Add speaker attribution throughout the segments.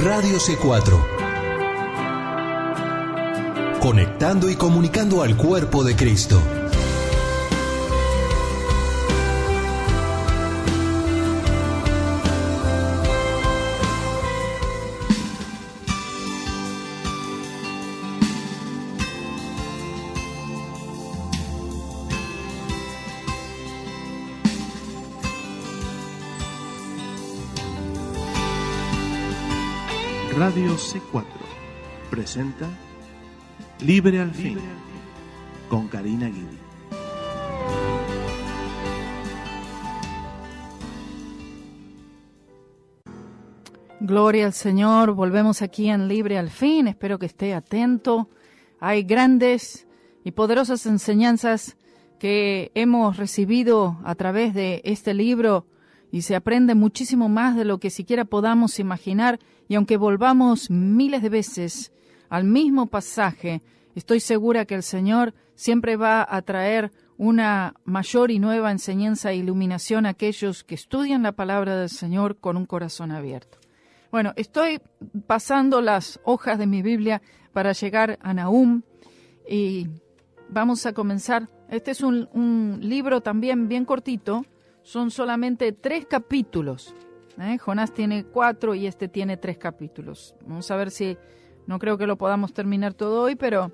Speaker 1: Radio C4. Conectando y comunicando al cuerpo de Cristo.
Speaker 2: Radio C4 presenta Libre al Fin con Karina Guidi.
Speaker 3: Gloria al Señor, volvemos aquí en Libre al Fin, espero que esté atento. Hay grandes y poderosas enseñanzas que hemos recibido a través de este libro y se aprende muchísimo más de lo que siquiera podamos imaginar, y aunque volvamos miles de veces al mismo pasaje, estoy segura que el Señor siempre va a traer una mayor y nueva enseñanza e iluminación a aquellos que estudian la palabra del Señor con un corazón abierto. Bueno, estoy pasando las hojas de mi Biblia para llegar a Nahum y vamos a comenzar. Este es un libro también bien cortito. Son solamente 3 capítulos. Jonás tiene 4 y este tiene 3 capítulos. Vamos a ver si, no creo que lo podamos terminar todo hoy, pero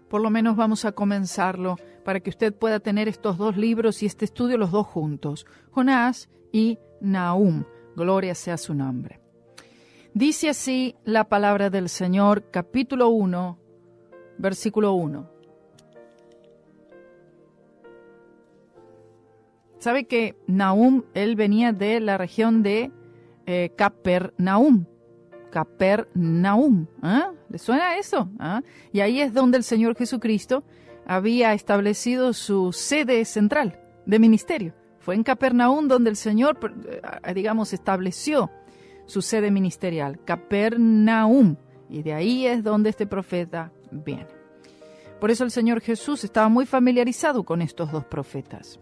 Speaker 3: por lo menos vamos a comenzarlo para que usted pueda tener estos 2 libros y este estudio los 2 juntos. Jonás y Nahum. Gloria sea su nombre. Dice así la palabra del Señor, capítulo 1, versículo 1. Sabe que Nahum, él venía de la región de Capernaum. Capernaum. ¿Le suena eso? Y ahí es donde el Señor Jesucristo había establecido su sede central de ministerio. Fue en Capernaum donde el Señor, digamos, estableció su sede ministerial. Capernaum. Y de ahí es donde este profeta viene. Por eso el Señor Jesús estaba muy familiarizado con estos 2 profetas.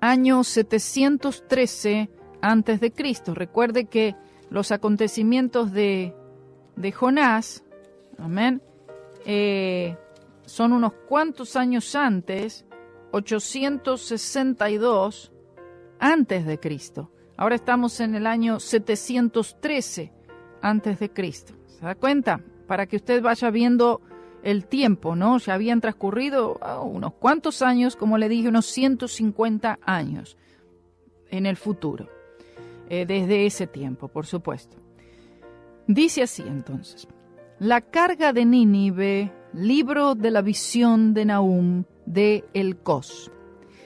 Speaker 3: Año 713 antes de Cristo. Recuerde que los acontecimientos de Jonás, amén, son unos cuantos años antes, 862 antes de Cristo. Ahora estamos en el año 713 antes de Cristo. ¿Se da cuenta? Para que usted vaya viendo el tiempo, ¿no? Ya habían transcurrido unos cuantos años, como le dije, unos 150 años en el futuro, desde ese tiempo, por supuesto. Dice así entonces: la carga de Nínive, libro de la visión de Nahum de Elcós.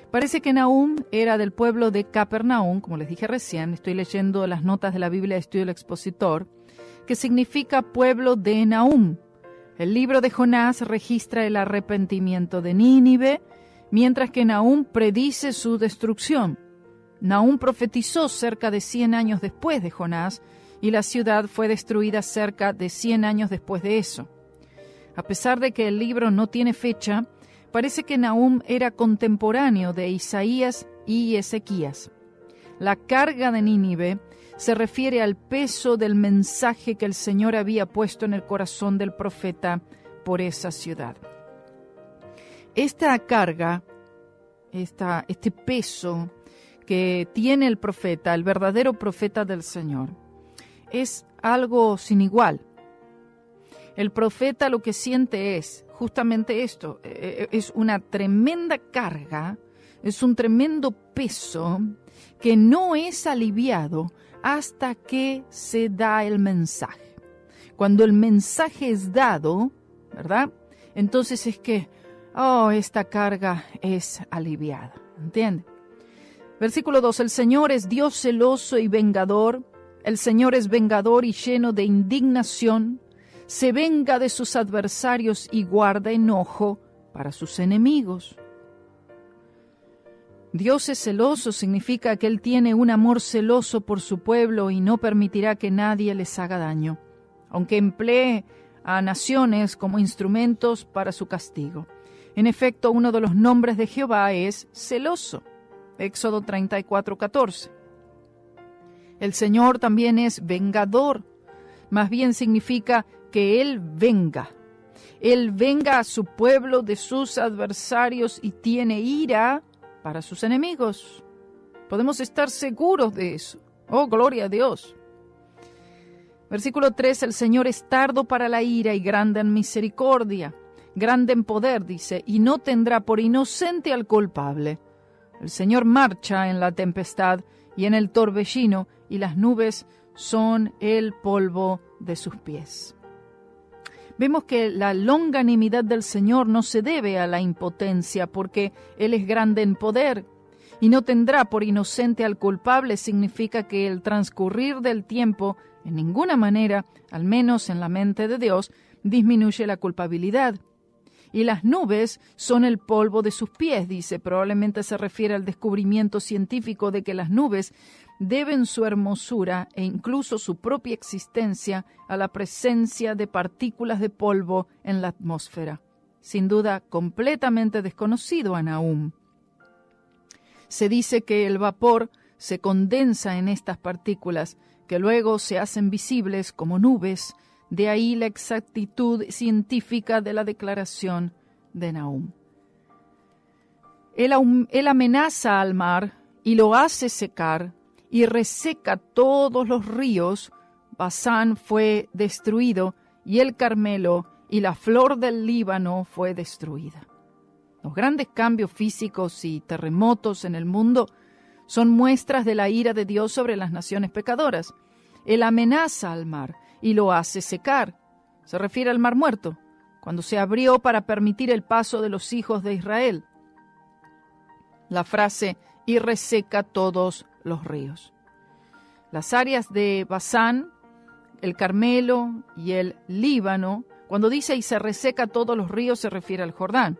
Speaker 3: Parece que Nahum era del pueblo de Capernaum, como les dije recién, estoy leyendo las notas de la Biblia de Estudio del Expositor, que significa pueblo de Nahum. El libro de Jonás registra el arrepentimiento de Nínive, mientras que Nahum predice su destrucción. Nahum profetizó cerca de 100 años después de Jonás, y la ciudad fue destruida cerca de 100 años después de eso. A pesar de que el libro no tiene fecha, parece que Nahum era contemporáneo de Isaías y Ezequías. La carga de Nínive se refiere al peso del mensaje que el Señor había puesto en el corazón del profeta por esa ciudad. Esta carga, este peso que tiene el profeta, el verdadero profeta del Señor, es algo sin igual. El profeta lo que siente es justamente esto, es una tremenda carga, es un tremendo peso que no es aliviado hasta que se da el mensaje. Cuando el mensaje es dado, ¿verdad? Entonces es que, esta carga es aliviada. ¿Entiende? Versículo 2. El Señor es Dios celoso y vengador. El Señor es vengador y lleno de indignación. Se venga de sus adversarios y guarda enojo para sus enemigos. Dios es celoso significa que Él tiene un amor celoso por su pueblo y no permitirá que nadie les haga daño, aunque emplee a naciones como instrumentos para su castigo. En efecto, uno de los nombres de Jehová es celoso. Éxodo 34:14. El Señor también es vengador. Más bien significa que Él venga. Él venga a su pueblo de sus adversarios y tiene ira para sus enemigos. Podemos estar seguros de eso. Oh, gloria a Dios. Versículo 3, el Señor es tardo para la ira y grande en misericordia, grande en poder, dice, y no tendrá por inocente al culpable. El Señor marcha en la tempestad y en el torbellino, y las nubes son el polvo de sus pies. Vemos que la longanimidad del Señor no se debe a la impotencia, porque Él es grande en poder, y no tendrá por inocente al culpable significa que el transcurrir del tiempo, en ninguna manera, al menos en la mente de Dios, disminuye la culpabilidad. Y las nubes son el polvo de sus pies, dice. Probablemente se refiere al descubrimiento científico de que las nubes deben su hermosura e incluso su propia existencia a la presencia de partículas de polvo en la atmósfera. Sin duda, completamente desconocido a Nahum. Se dice que el vapor se condensa en estas partículas, que luego se hacen visibles como nubes. De ahí la exactitud científica de la declaración de Nahum. Él amenaza al mar y lo hace secar y reseca todos los ríos. Basán fue destruido y el Carmelo y la flor del Líbano fue destruida. Los grandes cambios físicos y terremotos en el mundo son muestras de la ira de Dios sobre las naciones pecadoras. Él amenaza al mar y lo hace secar. Se refiere al Mar Muerto, cuando se abrió para permitir el paso de los hijos de Israel. La frase, y reseca todos los ríos. Las áreas de Basán, el Carmelo y el Líbano, cuando dice y se reseca todos los ríos, se refiere al Jordán.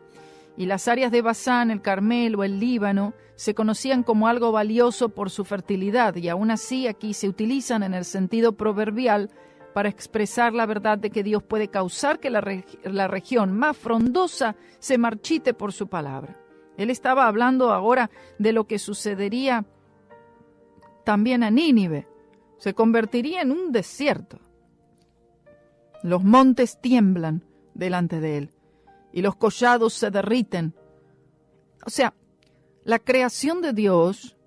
Speaker 3: Y las áreas de Basán, el Carmelo, el Líbano, se conocían como algo valioso por su fertilidad, y aún así aquí se utilizan en el sentido proverbial para expresar la verdad de que Dios puede causar que la región más frondosa se marchite por su palabra. Él estaba hablando ahora de lo que sucedería también a Nínive. Se convertiría en un desierto. Los montes tiemblan delante de él y los collados se derriten. O sea, la creación de Dios,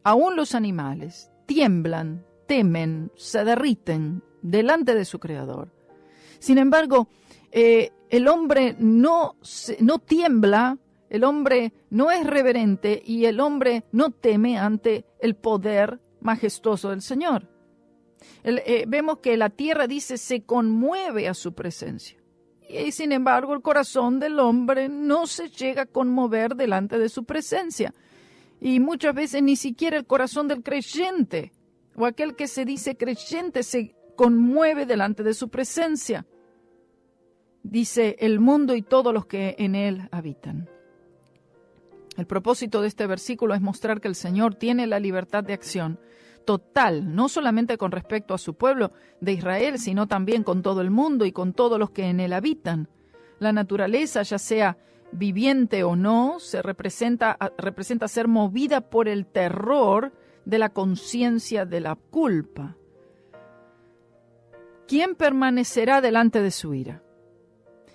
Speaker 3: aún los animales, tiemblan, temen, se derriten delante de su Creador. Sin embargo, el hombre no tiembla, el hombre no es reverente y el hombre no teme ante el poder majestuoso del Señor. Vemos que la tierra, dice, se conmueve a su presencia. Y sin embargo, el corazón del hombre no se llega a conmover delante de su presencia. Y muchas veces ni siquiera el corazón del creyente o aquel que se dice creyente se conmueve delante de su presencia. Dice el mundo y todos los que en él habitan. El propósito de este versículo es mostrar que el Señor tiene la libertad de acción total, no solamente con respecto a su pueblo de Israel, sino también con todo el mundo y con todos los que en él habitan. La naturaleza, ya sea viviente o no, representa ser movida por el terror de la conciencia de la culpa. ¿Quién permanecerá delante de su ira?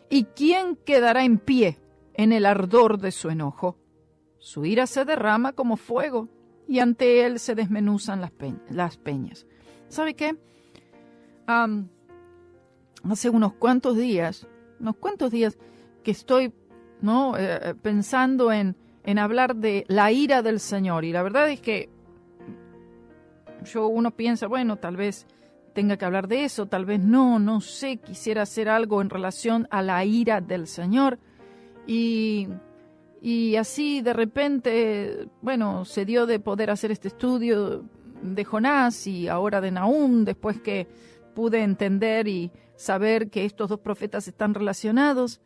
Speaker 3: ¿Y quién quedará en pie en el ardor de su enojo? Su ira se derrama como fuego y ante él se desmenuzan las peñas. ¿Sabe qué? Hace unos cuantos días que estoy pensando en hablar de la ira del Señor. Y la verdad es que uno piensa, bueno, tal vez tenga que hablar de eso, tal vez no sé, quisiera hacer algo en relación a la ira del Señor. Y así de repente, bueno, se dio de poder hacer este estudio de Jonás y ahora de Nahum, después que pude entender y saber que estos dos profetas están relacionados.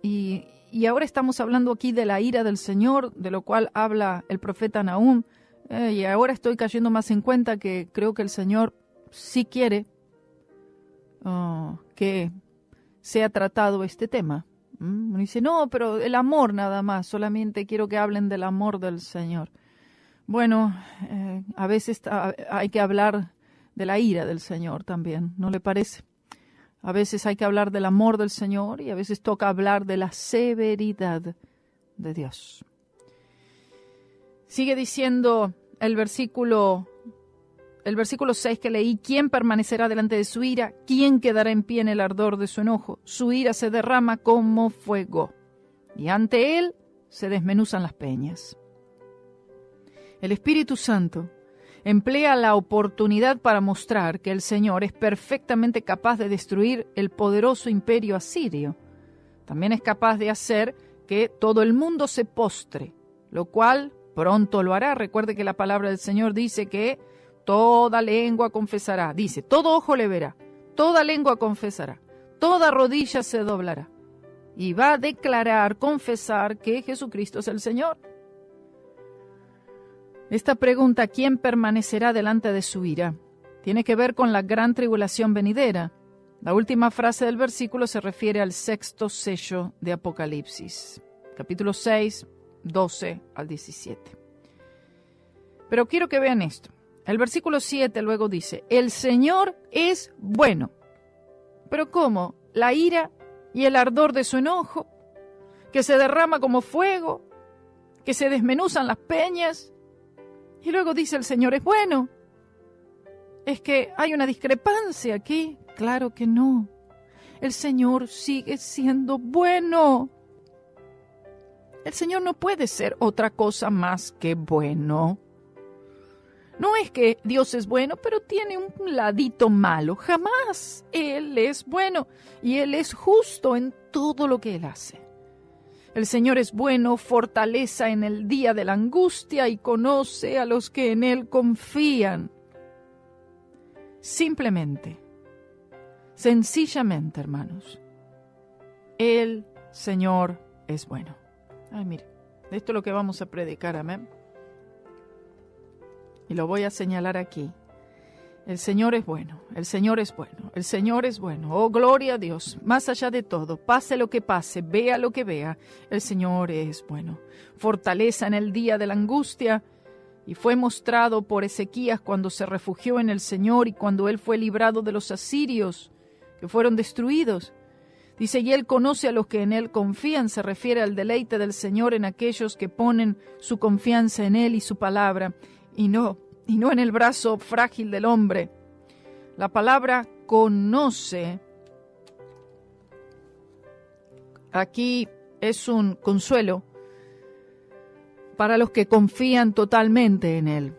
Speaker 3: Y ahora estamos hablando aquí de la ira del Señor, de lo cual habla el profeta Nahum. Y ahora estoy cayendo más en cuenta que creo que el Señor sí quiere que sea tratado este tema. Uno dice, no, pero el amor nada más, solamente quiero que hablen del amor del Señor. Bueno, a veces hay que hablar de la ira del Señor también, ¿no le parece? A veces hay que hablar del amor del Señor y a veces toca hablar de la severidad de Dios. Sigue diciendo el versículo 6 que leí: ¿quién permanecerá delante de su ira? ¿Quién quedará en pie en el ardor de su enojo? Su ira se derrama como fuego, y ante él se desmenuzan las peñas. El Espíritu Santo emplea la oportunidad para mostrar que el Señor es perfectamente capaz de destruir el poderoso imperio asirio. También es capaz de hacer que todo el mundo se postre, lo cual pronto lo hará. Recuerde que la palabra del Señor dice que toda lengua confesará. Dice, todo ojo le verá, toda lengua confesará, toda rodilla se doblará. Y va a declarar, confesar que Jesucristo es el Señor. Esta pregunta, ¿quién permanecerá delante de su ira?, tiene que ver con la gran tribulación venidera. La última frase del versículo se refiere al sexto sello de Apocalipsis, capítulo 6, 12 al 17. Pero quiero que vean esto. El versículo 7 luego dice, el Señor es bueno. ¿Pero cómo? La ira y el ardor de su enojo, que se derrama como fuego, que se desmenuzan las peñas. Y luego dice, el Señor es bueno. ¿Es que hay una discrepancia aquí? Claro que no. El Señor sigue siendo bueno. El Señor no puede ser otra cosa más que bueno. No es que Dios es bueno, pero tiene un ladito malo. Jamás. Él es bueno y Él es justo en todo lo que Él hace. El Señor es bueno, fortaleza en el día de la angustia y conoce a los que en Él confían. Simplemente, sencillamente, hermanos, el Señor es bueno. Ay, mire, esto es lo que vamos a predicar, amén. Y lo voy a señalar aquí. El Señor es bueno, el Señor es bueno, el Señor es bueno. Oh, gloria a Dios. Más allá de todo, pase lo que pase, vea lo que vea, el Señor es bueno. Fortaleza en el día de la angustia, y fue mostrado por Ezequías cuando se refugió en el Señor y cuando él fue librado de los asirios, que fueron destruidos. Dice, y él conoce a los que en él confían. Se refiere al deleite del Señor en aquellos que ponen su confianza en él y su palabra, y no en el brazo frágil del hombre. La palabra conoce aquí es un consuelo para los que confían totalmente en Él.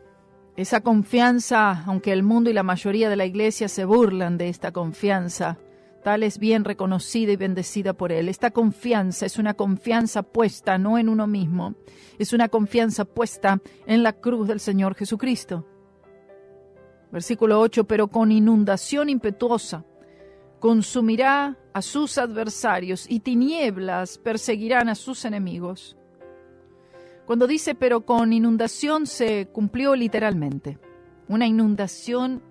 Speaker 3: Esa confianza, aunque el mundo y la mayoría de la iglesia se burlan de esta confianza, tal es bien reconocida y bendecida por Él. Esta confianza es una confianza puesta no en uno mismo, es una confianza puesta en la cruz del Señor Jesucristo. Versículo 8, pero con inundación impetuosa consumirá a sus adversarios y tinieblas perseguirán a sus enemigos. Cuando dice pero con inundación se cumplió literalmente. Una inundación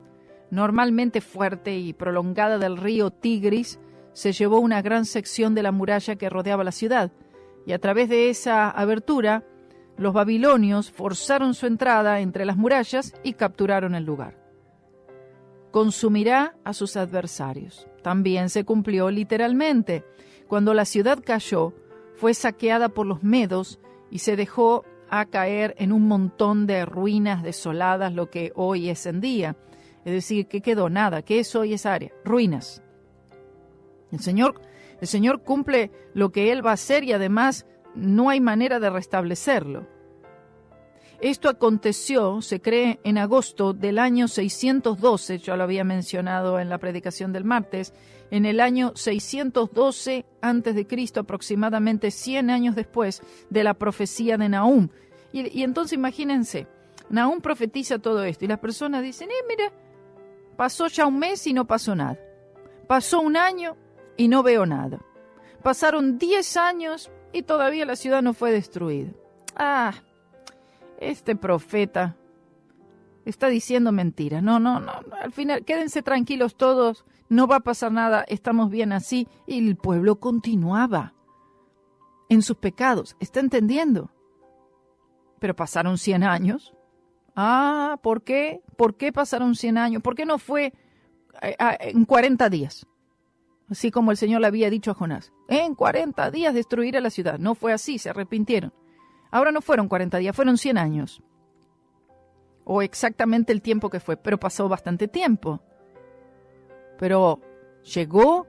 Speaker 3: normalmente fuerte y prolongada del río Tigris se llevó una gran sección de la muralla que rodeaba la ciudad, y a través de esa abertura los babilonios forzaron su entrada entre las murallas y capturaron el lugar. Consumirá a sus adversarios. También se cumplió literalmente. Cuando la ciudad cayó, fue saqueada por los medos y se dejó a caer en un montón de ruinas desoladas, lo que hoy es en día. Es decir, que quedó nada. ¿Qué es hoy esa área? Ruinas. El Señor cumple lo que Él va a hacer y además no hay manera de restablecerlo. Esto aconteció, se cree, en agosto del año 612, yo lo había mencionado en la predicación del martes, en el año 612 a.C., aproximadamente 100 años después de la profecía de Nahum. Y entonces imagínense, Nahum profetiza todo esto y las personas dicen, mira, pasó ya un mes y no pasó nada. Pasó un año y no veo nada. Pasaron 10 años y todavía la ciudad no fue destruida. Este profeta está diciendo mentiras. No, al final quédense tranquilos todos, no va a pasar nada, estamos bien así. Y el pueblo continuaba en sus pecados, ¿está entendiendo? Pero pasaron 100 años ¿Por qué? ¿Por qué pasaron 100 años? ¿Por qué no fue en 40 días? Así como el Señor le había dicho a Jonás. En 40 días destruiré la ciudad. No fue así, se arrepintieron. Ahora no fueron 40 días, fueron 100 años. O exactamente el tiempo que fue, pero pasó bastante tiempo. Pero ¿llegó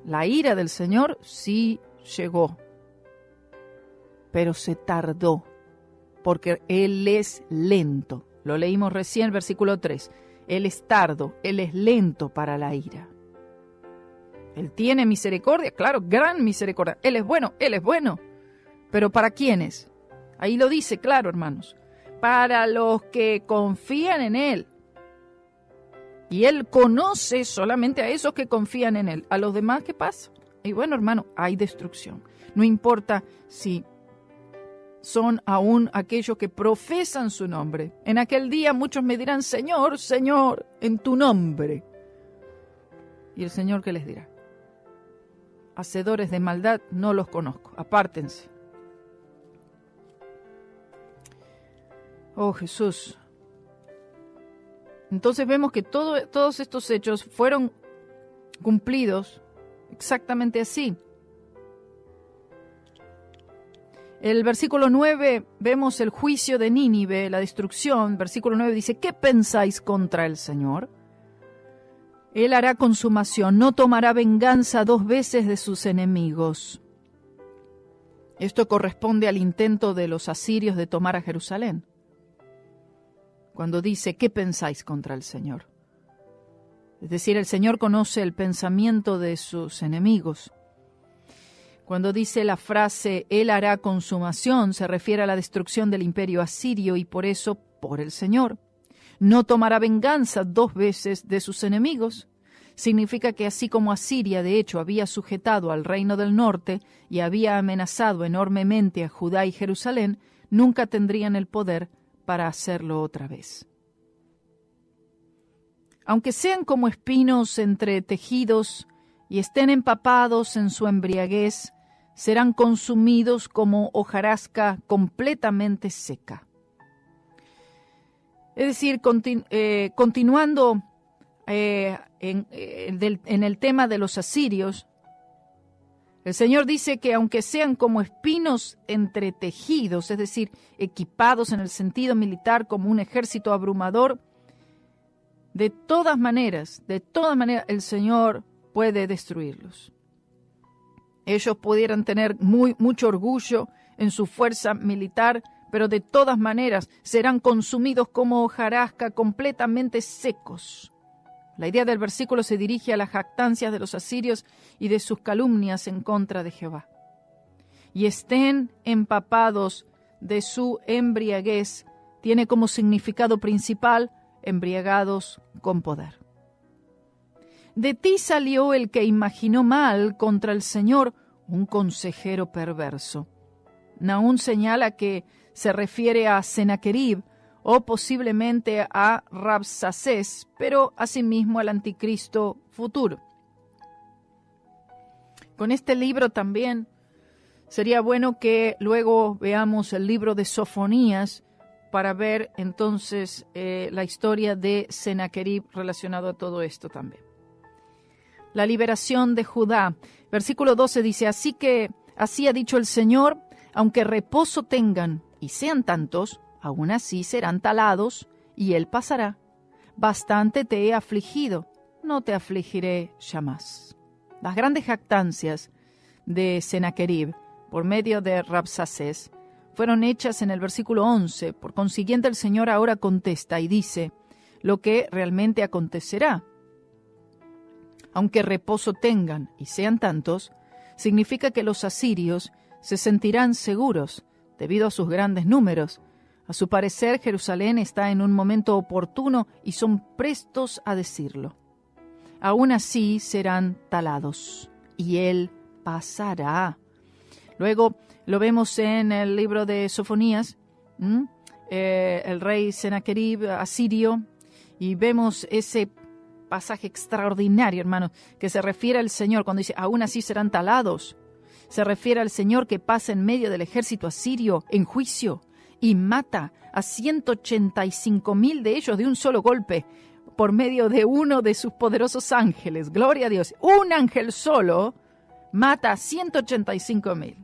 Speaker 3: la ira del Señor? Sí, llegó. Pero se tardó, porque Él es lento. Lo leímos recién, versículo 3. Él es tardo, Él es lento para la ira. Él tiene misericordia, claro, gran misericordia. Él es bueno. ¿Pero para quiénes? Ahí lo dice, claro, hermanos. Para los que confían en Él. Y Él conoce solamente a esos que confían en Él. ¿A los demás qué pasa? Y bueno, hermano, hay destrucción. No importa si son aún aquellos que profesan su nombre. En aquel día muchos me dirán, Señor, Señor, en tu nombre. ¿Y el Señor qué les dirá? Hacedores de maldad no los conozco, apártense. Oh Jesús. Entonces vemos que todos estos hechos fueron cumplidos exactamente así. El versículo 9 vemos el juicio de Nínive, la destrucción. Versículo 9 dice, ¿qué pensáis contra el Señor? Él hará consumación, no tomará venganza 2 veces de sus enemigos. Esto corresponde al intento de los asirios de tomar a Jerusalén. Cuando dice, ¿qué pensáis contra el Señor? Es decir, el Señor conoce el pensamiento de sus enemigos. Cuando dice la frase, Él hará consumación, se refiere a la destrucción del imperio asirio y por eso, por el Señor. No tomará venganza 2 veces de sus enemigos. Significa que así como Asiria, de hecho, había sujetado al reino del norte y había amenazado enormemente a Judá y Jerusalén, nunca tendrían el poder para hacerlo otra vez. Aunque sean como espinos entretejidos y estén empapados en su embriaguez, serán consumidos como hojarasca completamente seca. Es decir, continuando en el tema de los asirios, el Señor dice que aunque sean como espinos entretejidos, es decir, equipados en el sentido militar como un ejército abrumador, de todas maneras, el Señor puede destruirlos. Ellos pudieran tener mucho orgullo en su fuerza militar, pero de todas maneras serán consumidos como hojarasca completamente secos. La idea del versículo se dirige a las jactancias de los asirios y de sus calumnias en contra de Jehová. Y estén empapados de su embriaguez, tiene como significado principal embriagados con poder. De ti salió el que imaginó mal contra el Señor, un consejero perverso. Nahum señala que se refiere a Sennacherib o posiblemente a Rabsacés, pero asimismo al anticristo futuro. Con este libro también sería bueno que luego veamos el libro de Sofonías para ver entonces la historia de Sennacherib relacionado a todo esto también. La liberación de Judá. Versículo 12 dice, así ha dicho el Señor, aunque reposo tengan y sean tantos, aún así serán talados, y él pasará. Bastante te he afligido, no te afligiré jamás. Las grandes jactancias de Sennacherib, por medio de Rabsacés, fueron hechas en el versículo 11. Por consiguiente, el Señor ahora contesta y dice lo que realmente acontecerá. Aunque reposo tengan y sean tantos, significa que los asirios se sentirán seguros debido a sus grandes números. A su parecer, Jerusalén está en un momento oportuno y son prestos a decirlo. Aún así serán talados, y él pasará. Luego lo vemos en el libro de Sofonías, el rey Sennacherib asirio, y vemos ese pasaje extraordinario, hermanos, que se refiere al Señor cuando dice, aún así serán talados. Se refiere al Señor que pasa en medio del ejército asirio en juicio y mata a 185,000 de ellos de un solo golpe por medio de uno de sus poderosos ángeles. Gloria a Dios. Un ángel solo mata a 185,000.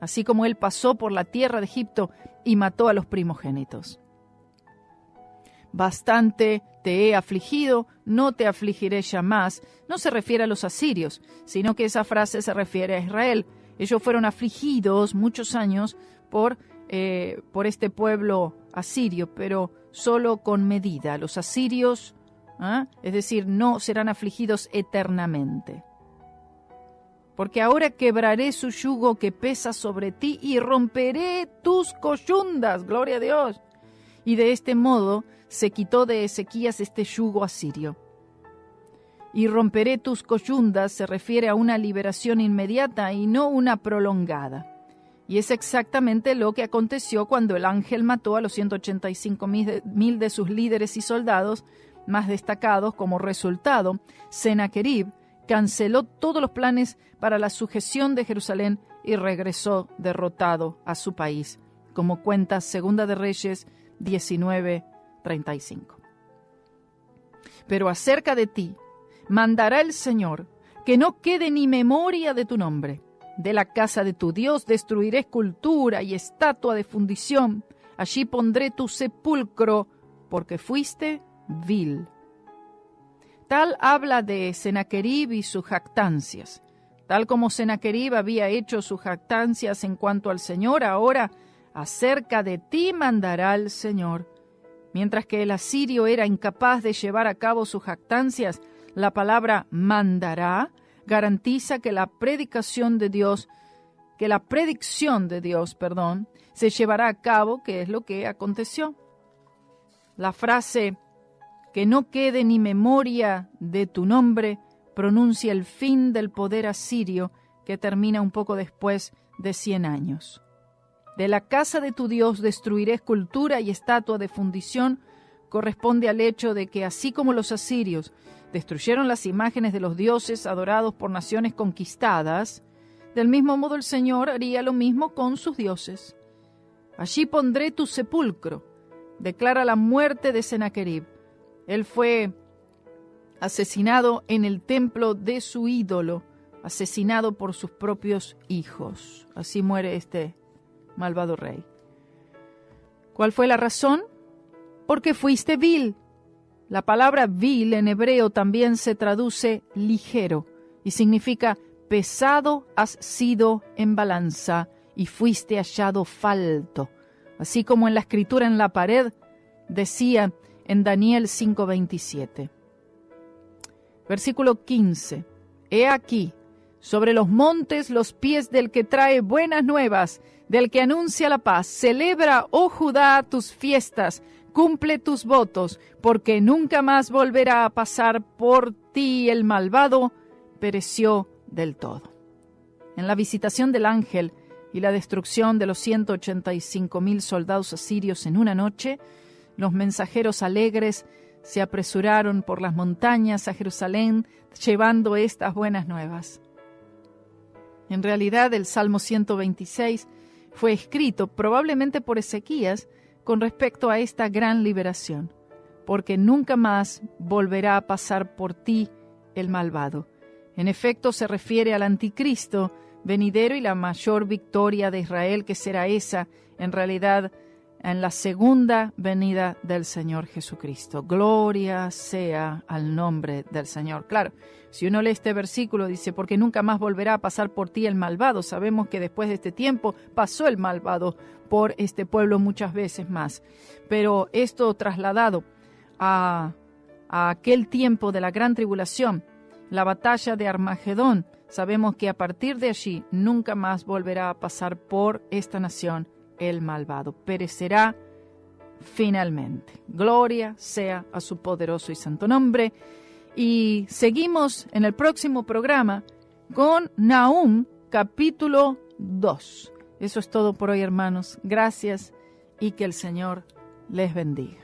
Speaker 3: Así como él pasó por la tierra de Egipto y mató a los primogénitos. Bastante te he afligido, no te afligiré ya más. No se refiere a los asirios, sino que esa frase se refiere a Israel. Ellos fueron afligidos muchos años por este pueblo asirio, pero solo con medida. Los asirios, es decir, no serán afligidos eternamente. Porque ahora quebraré su yugo que pesa sobre ti y romperé tus coyundas. Gloria a Dios. Y de este modo se quitó de Ezequías este yugo asirio. Y romperé tus coyundas se refiere a una liberación inmediata y no una prolongada. Y es exactamente lo que aconteció cuando el ángel mató a los 185,000 de sus líderes y soldados más destacados. Como resultado, Sennacherib canceló todos los planes para la sujeción de Jerusalén y regresó derrotado a su país, como cuenta Segunda de Reyes 19:35. Pero acerca de ti mandará el Señor que no quede ni memoria de tu nombre. De la casa de tu Dios destruiré escultura y estatua de fundición. Allí pondré tu sepulcro, porque fuiste vil. Tal habla de Sennacherib y sus jactancias. Tal como Sennacherib había hecho sus jactancias en cuanto al Señor, ahora acerca de ti mandará el Señor. Mientras que el asirio era incapaz de llevar a cabo sus jactancias, la palabra mandará garantiza que la predicción de Dios, se llevará a cabo, que es lo que aconteció. La frase que no quede ni memoria de tu nombre pronuncia el fin del poder asirio que termina un poco después de 100 años. De la casa de tu Dios destruiré escultura y estatua de fundición corresponde al hecho de que así como los asirios destruyeron las imágenes de los dioses adorados por naciones conquistadas, del mismo modo el Señor haría lo mismo con sus dioses. Allí pondré tu sepulcro, declara la muerte de Sennacherib. Él fue asesinado en el templo de su ídolo, asesinado por sus propios hijos. Así muere este malvado rey. ¿Cuál fue la razón? Porque fuiste vil. La palabra vil en hebreo también se traduce ligero y significa pesado has sido en balanza y fuiste hallado falto. Así como en la escritura en la pared decía en Daniel 5:27. Versículo 15. He aquí, sobre los montes los pies del que trae buenas nuevas, del que anuncia la paz. Celebra, oh Judá, tus fiestas, cumple tus votos, porque nunca más volverá a pasar por ti el malvado, pereció del todo. En la visitación del ángel y la destrucción de los 185,000 soldados asirios en una noche, los mensajeros alegres se apresuraron por las montañas a Jerusalén llevando estas buenas nuevas. En realidad, el Salmo 126 fue escrito probablemente por Ezequías con respecto a esta gran liberación, porque nunca más volverá a pasar por ti el malvado. En efecto, se refiere al anticristo venidero y la mayor victoria de Israel, que será esa, en realidad, en la segunda venida del Señor Jesucristo. Gloria sea al nombre del Señor. Claro, si uno lee este versículo, dice, porque nunca más volverá a pasar por ti el malvado. Sabemos que después de este tiempo pasó el malvado por este pueblo muchas veces más. Pero esto trasladado a aquel tiempo de la gran tribulación, la batalla de Armagedón, sabemos que a partir de allí nunca más volverá a pasar por esta nación el malvado. Perecerá finalmente. Gloria sea a su poderoso y santo nombre. Y seguimos en el próximo programa con Nahum capítulo 2. Eso es todo por hoy, hermanos. Gracias y que el Señor les bendiga.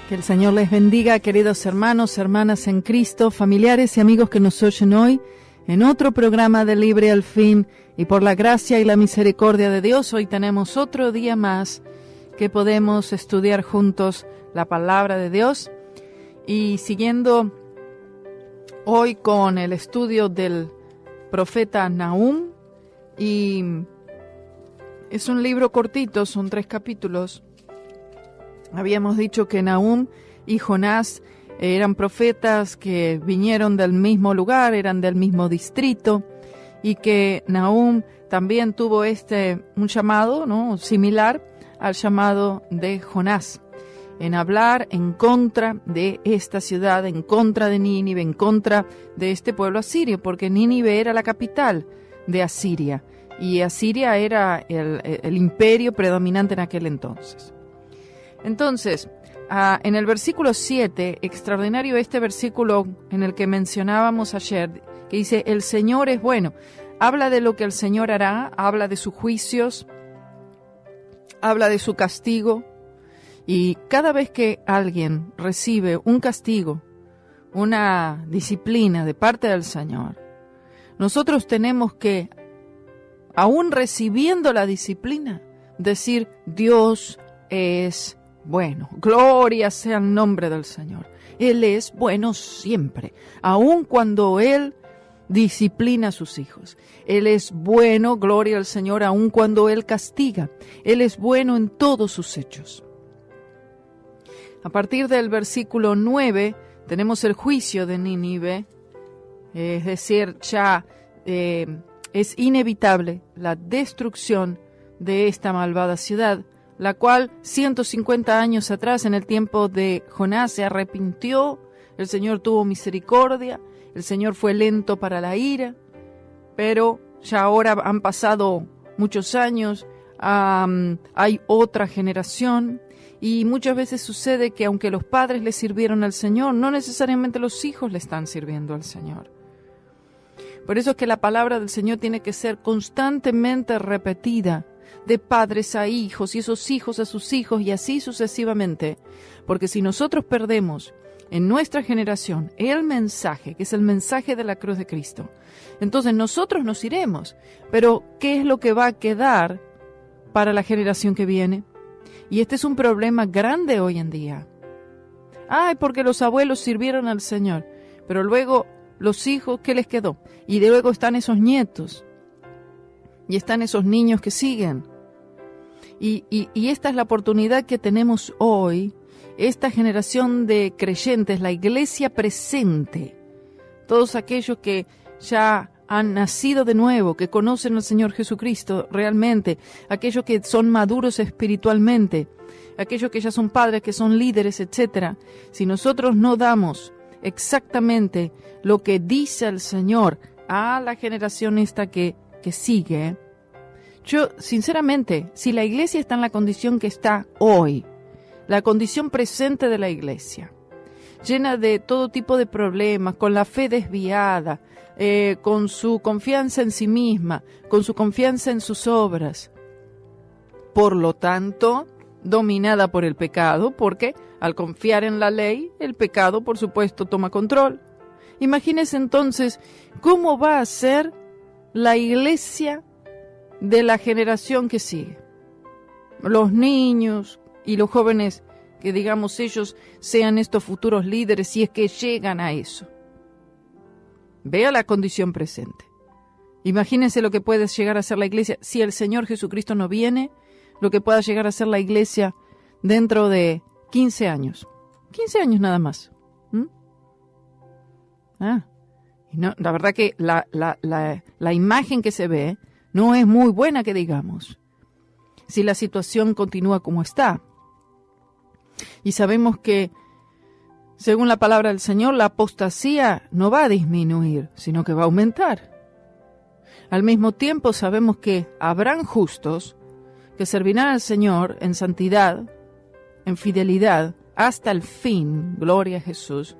Speaker 3: Que el Señor les bendiga, queridos hermanos, hermanas en Cristo, familiares y amigos que nos oyen hoy en otro programa de Libre al Fin. Y por la gracia y la misericordia de Dios, hoy tenemos otro día más que podemos estudiar juntos la palabra de Dios. Y siguiendo hoy con el estudio del profeta Nahum, y es un libro cortito, son 3 capítulos. Habíamos dicho que Nahum y Jonás eran profetas que vinieron del mismo lugar, eran del mismo distrito, y que Nahum también tuvo un llamado, ¿no?, similar al llamado de Jonás, en hablar en contra de esta ciudad, en contra de Nínive, en contra de este pueblo asirio, porque Nínive era la capital de Asiria, y Asiria era el imperio predominante en aquel entonces. Entonces, en el versículo 7, extraordinario este versículo en el que mencionábamos ayer, que dice, el Señor es bueno. Habla de lo que el Señor hará, habla de sus juicios, habla de su castigo. Y cada vez que alguien recibe un castigo, una disciplina de parte del Señor, nosotros tenemos que, aún recibiendo la disciplina, decir, Dios es bueno, gloria sea el nombre del Señor. Él es bueno siempre, aun cuando Él disciplina a sus hijos. Él es bueno, gloria al Señor, aun cuando Él castiga. Él es bueno en todos sus hechos. A partir del versículo 9 tenemos el juicio de Nínive, es decir, ya es inevitable la destrucción de esta malvada ciudad, la cual 150 años atrás, en el tiempo de Jonás, se arrepintió, el Señor tuvo misericordia, el Señor fue lento para la ira, pero ya ahora han pasado muchos años, hay otra generación, y muchas veces sucede que aunque los padres le sirvieron al Señor, no necesariamente los hijos le están sirviendo al Señor. Por eso es que la palabra del Señor tiene que ser constantemente repetida, de padres a hijos, y esos hijos a sus hijos, y así sucesivamente. Porque si nosotros perdemos en nuestra generación el mensaje, que es el mensaje de la cruz de Cristo, entonces nosotros nos iremos. Pero, ¿qué es lo que va a quedar para la generación que viene? Y este es un problema grande hoy en día. Ay, porque los abuelos sirvieron al Señor, pero luego los hijos, ¿qué les quedó? Y luego están esos nietos, y están esos niños que siguen. Y esta es la oportunidad que tenemos hoy, esta generación de creyentes, la iglesia presente, todos aquellos que ya han nacido de nuevo, que conocen al Señor Jesucristo realmente, aquellos que son maduros espiritualmente, aquellos que ya son padres, que son líderes, etc. Si nosotros no damos exactamente lo que dice el Señor a la generación esta que sigue, yo, sinceramente, si la iglesia está en la condición que está hoy, la condición presente de la iglesia, llena de todo tipo de problemas, con la fe desviada, con su confianza en sí misma, con su confianza en sus obras, por lo tanto, dominada por el pecado, porque al confiar en la ley, el pecado, por supuesto, toma control. Imagínense entonces cómo va a ser la iglesia de la generación que sigue. Los niños y los jóvenes, que digamos ellos sean estos futuros líderes, si es que llegan a eso. Vea la condición presente. Imagínense lo que puede llegar a ser la iglesia si el Señor Jesucristo no viene, lo que pueda llegar a ser la iglesia dentro de 15 años. 15 años nada más. Y no, la verdad que la imagen que se ve no es muy buena, que digamos, si la situación continúa como está. Y sabemos que, según la palabra del Señor, la apostasía no va a disminuir, sino que va a aumentar. Al mismo tiempo sabemos que habrán justos que servirán al Señor en santidad, en fidelidad, hasta el fin, gloria a Jesús,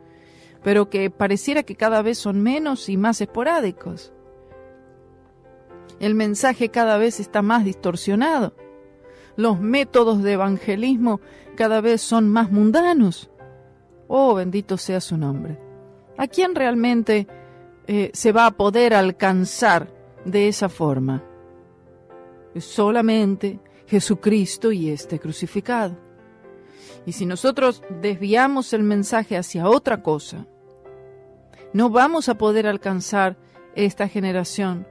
Speaker 3: pero que pareciera que cada vez son menos y más esporádicos. El mensaje cada vez está más distorsionado. Los métodos de evangelismo cada vez son más mundanos. Oh, bendito sea su nombre. ¿A quién realmente se va a poder alcanzar de esa forma? Es solamente Jesucristo y este crucificado. Y si nosotros desviamos el mensaje hacia otra cosa, no vamos a poder alcanzar esta generación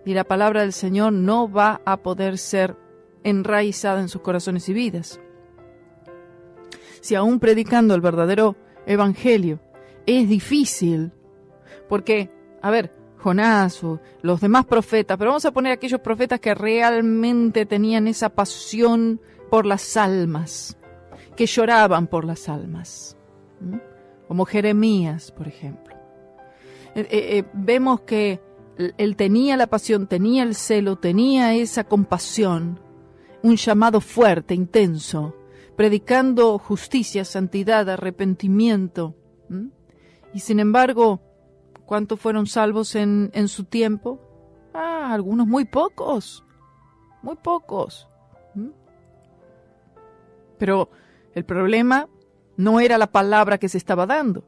Speaker 3: y la palabra del Señor no va a poder ser enraizada en sus corazones y vidas. Si aún predicando el verdadero evangelio es difícil, porque, Jonás o los demás profetas, pero vamos a poner aquellos profetas que realmente tenían esa pasión por las almas, que lloraban por las almas, como Jeremías, por ejemplo. Vemos que él tenía la pasión, tenía el celo, tenía esa compasión, un llamado fuerte, intenso, predicando justicia, santidad, arrepentimiento. Y sin embargo, ¿cuántos fueron salvos en su tiempo? Algunos muy pocos. Pero el problema no era la palabra que se estaba dando.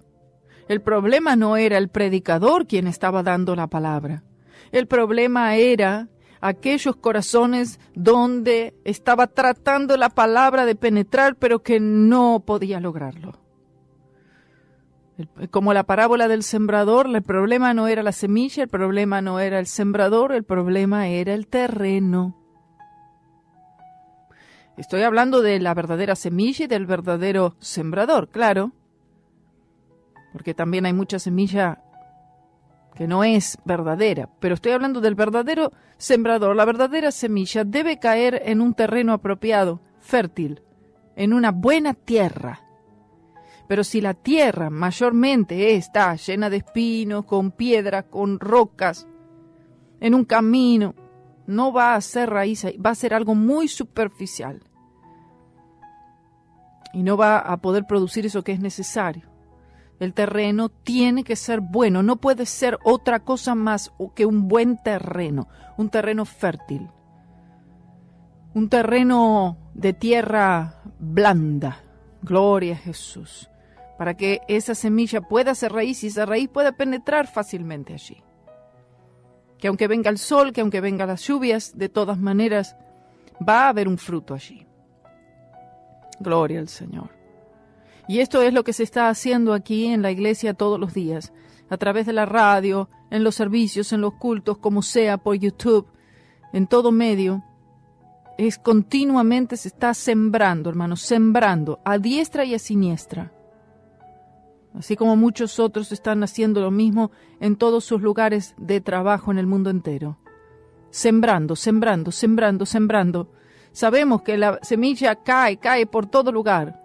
Speaker 3: El problema no era el predicador quien estaba dando la palabra. El problema era aquellos corazones donde estaba tratando la palabra de penetrar, pero que no podía lograrlo. Como la parábola del sembrador, el problema no era la semilla, el problema no era el sembrador, el problema era el terreno. Estoy hablando de la verdadera semilla y del verdadero sembrador, claro, porque también hay mucha semilla que no es verdadera, pero estoy hablando del verdadero sembrador. La verdadera semilla debe caer en un terreno apropiado, fértil, en una buena tierra. Pero si la tierra mayormente está llena de espinos, con piedras, con rocas, en un camino, no va a ser raíz, va a ser algo muy superficial. Y no va a poder producir eso que es necesario. El terreno tiene que ser bueno, no puede ser otra cosa más que un buen terreno, un terreno fértil, un terreno de tierra blanda. Gloria a Jesús. Para que esa semilla pueda hacer raíz y esa raíz pueda penetrar fácilmente allí. Que aunque venga el sol, que aunque vengan las lluvias, de todas maneras va a haber un fruto allí. Gloria al Señor. Y esto es lo que se está haciendo aquí en la iglesia todos los días, a través de la radio, en los servicios, en los cultos, como sea, por YouTube, en todo medio. Es continuamente se está sembrando, hermanos, sembrando a diestra y a siniestra. Así como muchos otros están haciendo lo mismo en todos sus lugares de trabajo en el mundo entero. Sembrando, sembrando, sembrando, sembrando. Sabemos que la semilla cae por todo lugar.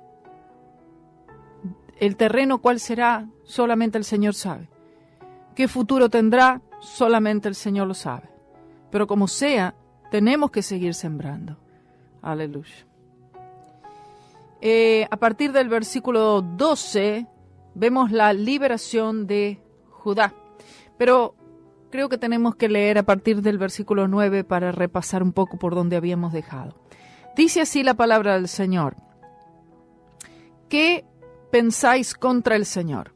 Speaker 3: El terreno cuál será, solamente el Señor sabe. ¿Qué futuro tendrá? Solamente el Señor lo sabe. Pero como sea, tenemos que seguir sembrando. Aleluya. A partir del versículo 12, vemos la liberación de Judá. Pero creo que tenemos que leer a partir del versículo 9 para repasar un poco por donde habíamos dejado. Dice así la palabra del Señor. ¿Qué pensáis contra el Señor?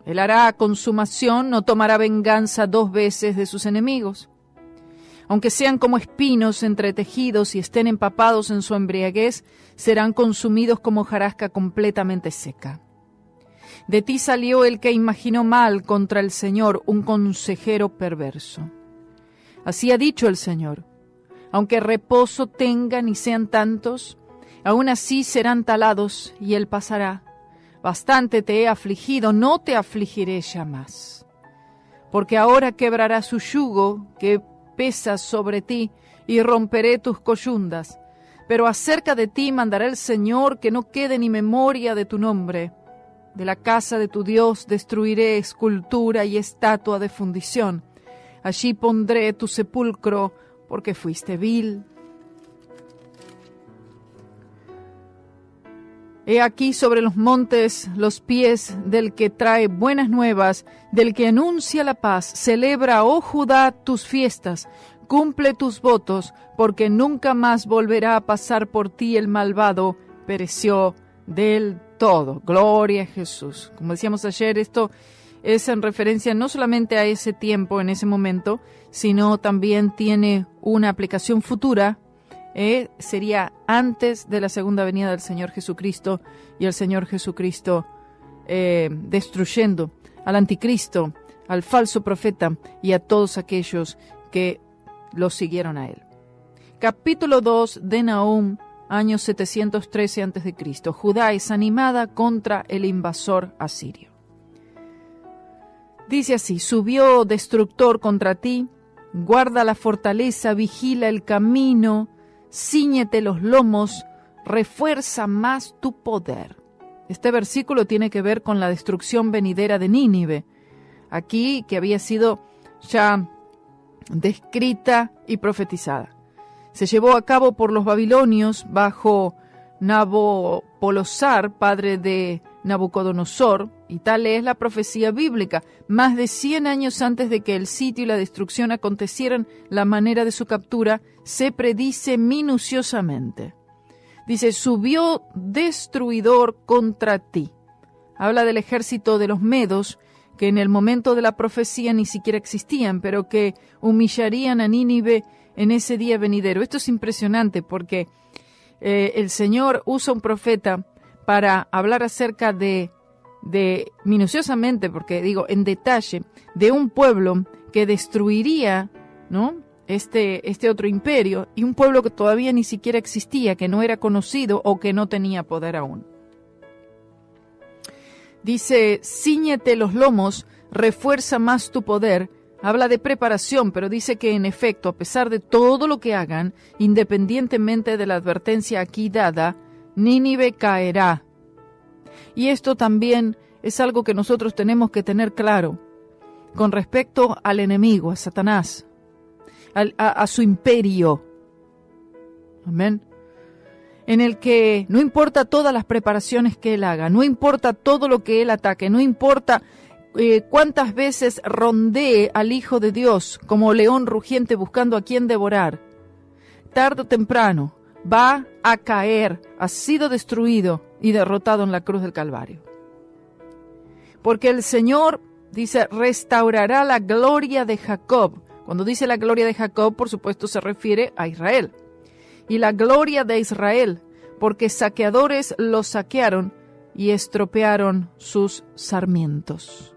Speaker 3: Él hará consumación, no tomará venganza 2 veces de sus enemigos. Aunque sean como espinos entretejidos y estén empapados en su embriaguez, serán consumidos como hojarasca completamente seca. De ti salió el que imaginó mal contra el Señor, un consejero perverso. Así ha dicho el Señor. Aunque reposo tengan y sean tantos, aún así serán talados y él pasará. Bastante te he afligido, no te afligiré ya más. Porque ahora quebrará su yugo que pesa sobre ti y romperé tus coyundas. Pero acerca de ti mandará el Señor que no quede ni memoria de tu nombre. De la casa de tu Dios destruiré escultura y estatua de fundición. Allí pondré tu sepulcro porque fuiste vil. He aquí sobre los montes los pies del que trae buenas nuevas, del que anuncia la paz. Celebra, oh Judá, tus fiestas, cumple tus votos, porque nunca más volverá a pasar por ti el malvado, pereció del todo. Gloria a Jesús. Como decíamos ayer, esto es en referencia no solamente a ese tiempo, en ese momento, sino también tiene una aplicación futura. Sería antes de la segunda venida del Señor Jesucristo, y el Señor Jesucristo destruyendo al anticristo, al falso profeta y a todos aquellos que lo siguieron a él. Capítulo 2 de Nahum, año 713 a.C. Judá es animada contra el invasor asirio. Dice así: subió destructor contra ti, guarda la fortaleza, vigila el camino, cíñete los lomos, refuerza más tu poder. Este versículo tiene que ver con la destrucción venidera de Nínive, aquí que había sido ya descrita y profetizada. Se llevó a cabo por los babilonios bajo Nabopolosar, padre de Nabucodonosor, y tal es la profecía bíblica. Más de 100 años antes de que el sitio y la destrucción acontecieran, la manera de su captura se predice minuciosamente. Dice: subió destruidor contra ti. Habla del ejército de los medos, que en el momento de la profecía ni siquiera existían, pero que humillarían a Nínive en ese día venidero. Esto es impresionante porque el Señor usa un profeta para hablar acerca de minuciosamente, porque digo en detalle, de un pueblo que destruiría, ¿no?, este otro imperio, y un pueblo que todavía ni siquiera existía, que no era conocido o que no tenía poder aún. Dice: cíñete los lomos, refuerza más tu poder. Habla de preparación, pero dice que en efecto, a pesar de todo lo que hagan, independientemente de la advertencia aquí dada, Nínive caerá. Y esto también es algo que nosotros tenemos que tener claro con respecto al enemigo, a Satanás, a su imperio. Amén. En el que no importa todas las preparaciones que él haga, no importa todo lo que él ataque, no importa cuántas veces rondee al Hijo de Dios como león rugiente buscando a quien devorar, tarde o temprano va a caer, ha sido destruido y derrotado en la cruz del Calvario. Porque el Señor, dice, restaurará la gloria de Jacob. Cuando dice la gloria de Jacob, por supuesto se refiere a Israel. Y la gloria de Israel, porque saqueadores los saquearon y estropearon sus sarmientos.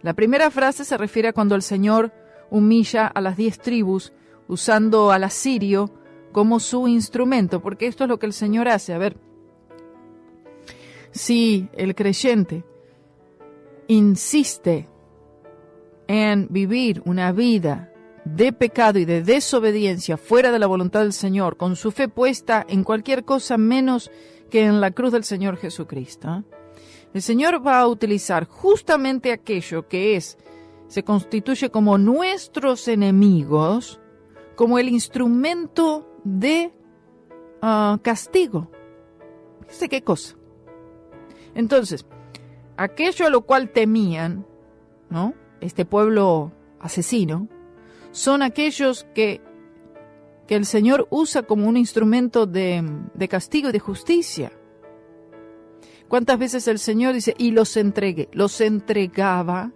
Speaker 3: La primera frase se refiere a cuando el Señor humilla a las 10 tribus, usando al asirio como su instrumento, porque esto es lo que el Señor hace. A ver, si el creyente insiste en vivir una vida de pecado y de desobediencia fuera de la voluntad del Señor, con su fe puesta en cualquier cosa menos que en la cruz del Señor Jesucristo, el Señor va a utilizar justamente aquello que se constituye como nuestros enemigos, como el instrumento de castigo. ¿Fíjese qué cosa? Entonces, aquello a lo cual temían, ¿no?, este pueblo asesino, son aquellos que el Señor usa como un instrumento de castigo y de justicia. ¿Cuántas veces el Señor dice, y los entregaba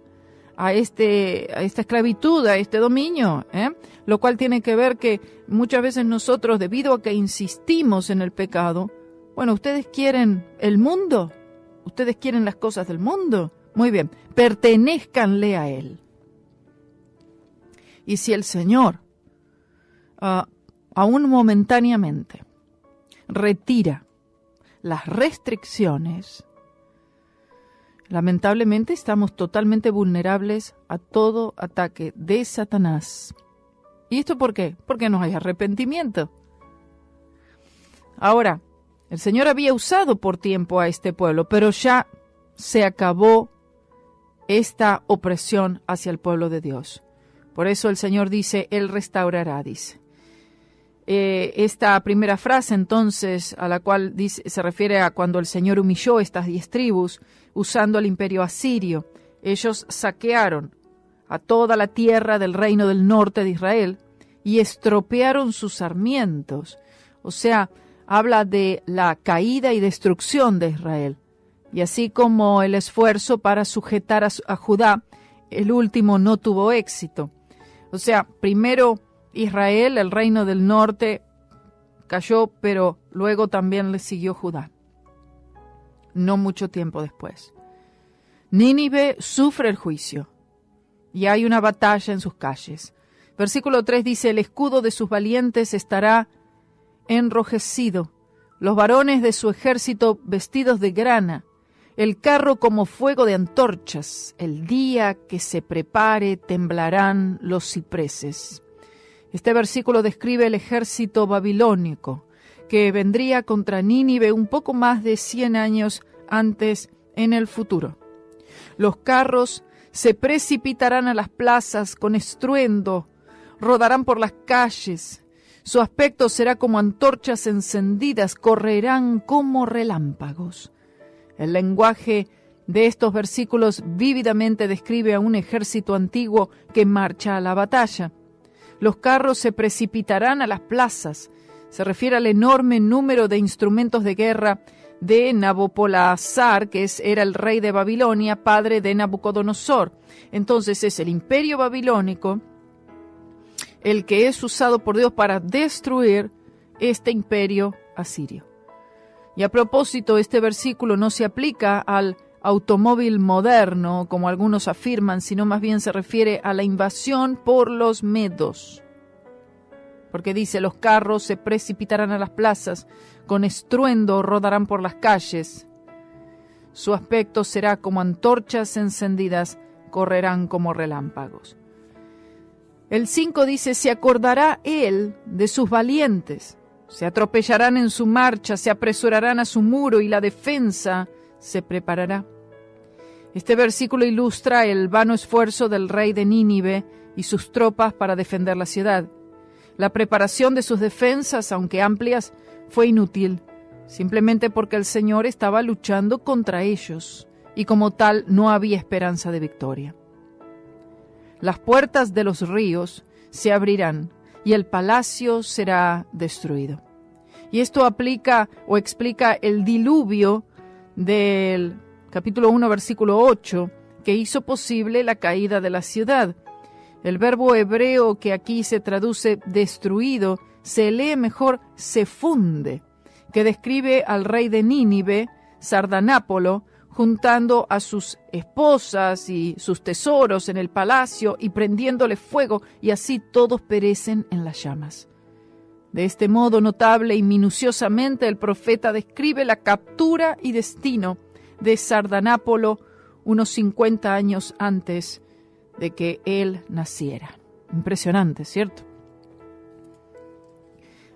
Speaker 3: a esta esclavitud, a este dominio? Lo cual tiene que ver que muchas veces nosotros, debido a que insistimos en el pecado, bueno, ustedes quieren el mundo, ustedes quieren las cosas del mundo, muy bien, pertenezcanle a Él. Y si el Señor, aún momentáneamente, retira las restricciones, lamentablemente estamos totalmente vulnerables a todo ataque de Satanás. ¿Y esto por qué? Porque no hay arrepentimiento. Ahora, el Señor había usado por tiempo a este pueblo, pero ya se acabó esta opresión hacia el pueblo de Dios. Por eso el Señor dice, Él restaurará, dice. Esta primera frase, entonces, a la cual se refiere a cuando el Señor humilló estas 10 tribus, usando al imperio asirio. Ellos saquearon a toda la tierra del reino del norte de Israel y estropearon sus sarmientos. O sea, habla de la caída y destrucción de Israel. Y así como el esfuerzo para sujetar a Judá, el último no tuvo éxito. O sea, primero Israel, el reino del norte, cayó, pero luego también le siguió Judá. No mucho tiempo después. Nínive sufre el juicio y hay una batalla en sus calles. Versículo 3 dice, el escudo de sus valientes estará enrojecido, los varones de su ejército vestidos de grana, el carro como fuego de antorchas, el día que se prepare temblarán los cipreses. Este versículo describe el ejército babilónico que vendría contra Nínive un poco más de 100 años antes en el futuro. Los carros se precipitarán a las plazas con estruendo, rodarán por las calles. Su aspecto será como antorchas encendidas, correrán como relámpagos. El lenguaje de estos versículos vívidamente describe a un ejército antiguo que marcha a la batalla. Los carros se precipitarán a las plazas. Se refiere al enorme número de instrumentos de guerra de Nabopolassar, que era el rey de Babilonia, padre de Nabucodonosor. Entonces es el imperio babilónico el que es usado por Dios para destruir este imperio asirio. Y a propósito, este versículo no se aplica al automóvil moderno, como algunos afirman, sino más bien se refiere a la invasión por los medos. Porque dice, los carros se precipitarán a las plazas, con estruendo rodarán por las calles. Su aspecto será como antorchas encendidas, correrán como relámpagos. El 5 dice, se acordará él de sus valientes, se atropellarán en su marcha, se apresurarán a su muro y la defensa se preparará. Este versículo ilustra el vano esfuerzo del rey de Nínive y sus tropas para defender la ciudad. La preparación de sus defensas, aunque amplias, fue inútil, simplemente porque el Señor estaba luchando contra ellos y como tal no había esperanza de victoria. Las puertas de los ríos se abrirán y el palacio será destruido. Y esto aplica o explica el diluvio del capítulo 1, versículo 8, que hizo posible la caída de la ciudad. El verbo hebreo que aquí se traduce destruido, se lee mejor se funde, que describe al rey de Nínive, Sardanápolo, juntando a sus esposas y sus tesoros en el palacio y prendiéndole fuego, y así todos perecen en las llamas. De este modo notable y minuciosamente el profeta describe la captura y destino de Sardanápolo unos 50 años antes de que él naciera. Impresionante, ¿cierto?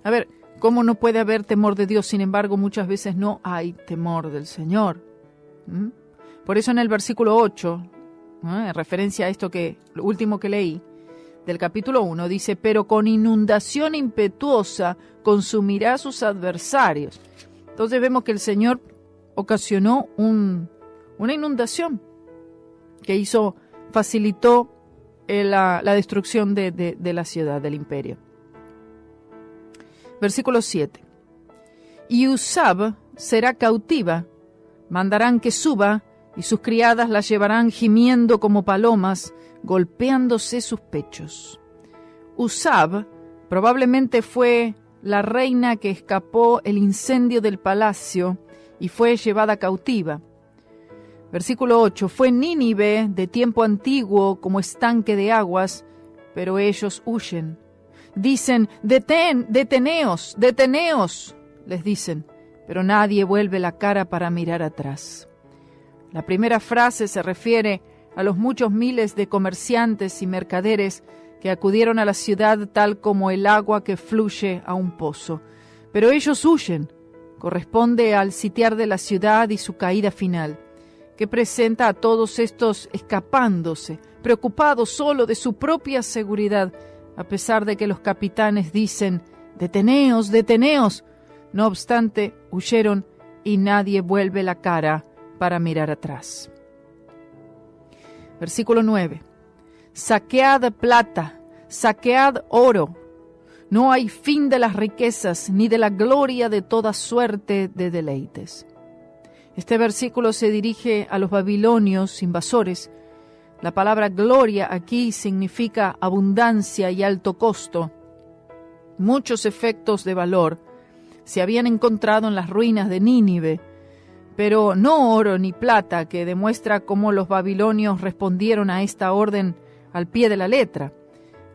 Speaker 3: A ver, ¿cómo no puede haber temor de Dios? Sin embargo, muchas veces no hay temor del Señor. Por eso en el versículo 8, en referencia a esto lo último que leí, del capítulo 1, dice, pero con inundación impetuosa consumirá a sus adversarios. Entonces vemos que el Señor ocasionó una inundación que facilitó la destrucción de la ciudad, del imperio. Versículo 7. Y Usab será cautiva, mandarán que suba, y sus criadas la llevarán gimiendo como palomas, golpeándose sus pechos. Usab probablemente fue la reina que escapó el incendio del palacio y fue llevada cautiva. Versículo 8. Fue Nínive de tiempo antiguo como estanque de aguas, pero ellos huyen. Dicen, deteneos, les dicen, pero nadie vuelve la cara para mirar atrás. La primera frase se refiere a los muchos miles de comerciantes y mercaderes que acudieron a la ciudad tal como el agua que fluye a un pozo. Pero ellos huyen. Corresponde al sitiar de la ciudad y su caída final, que presenta a todos estos escapándose, preocupados solo de su propia seguridad, a pesar de que los capitanes dicen, deteneos, deteneos. No obstante, huyeron y nadie vuelve la cara para mirar atrás. Versículo 9. Saquead plata, saquead oro. No hay fin de las riquezas, ni de la gloria de toda suerte de deleites. Este versículo se dirige a los babilonios invasores. La palabra gloria aquí significa abundancia y alto costo. Muchos efectos de valor se habían encontrado en las ruinas de Nínive, pero no oro ni plata, que demuestra cómo los babilonios respondieron a esta orden al pie de la letra.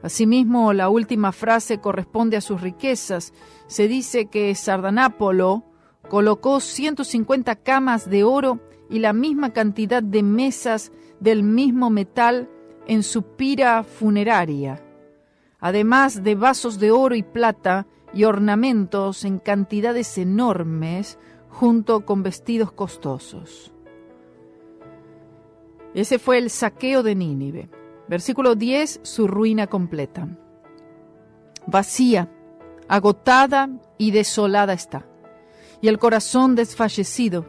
Speaker 3: Asimismo, la última frase corresponde a sus riquezas. Se dice que Sardanápolo colocó 150 camas de oro y la misma cantidad de mesas del mismo metal en su pira funeraria, además de vasos de oro y plata y ornamentos en cantidades enormes, junto con vestidos costosos. Ese fue el saqueo de Nínive. Versículo 10, su ruina completa. Vacía, agotada y desolada está, y el corazón desfallecido,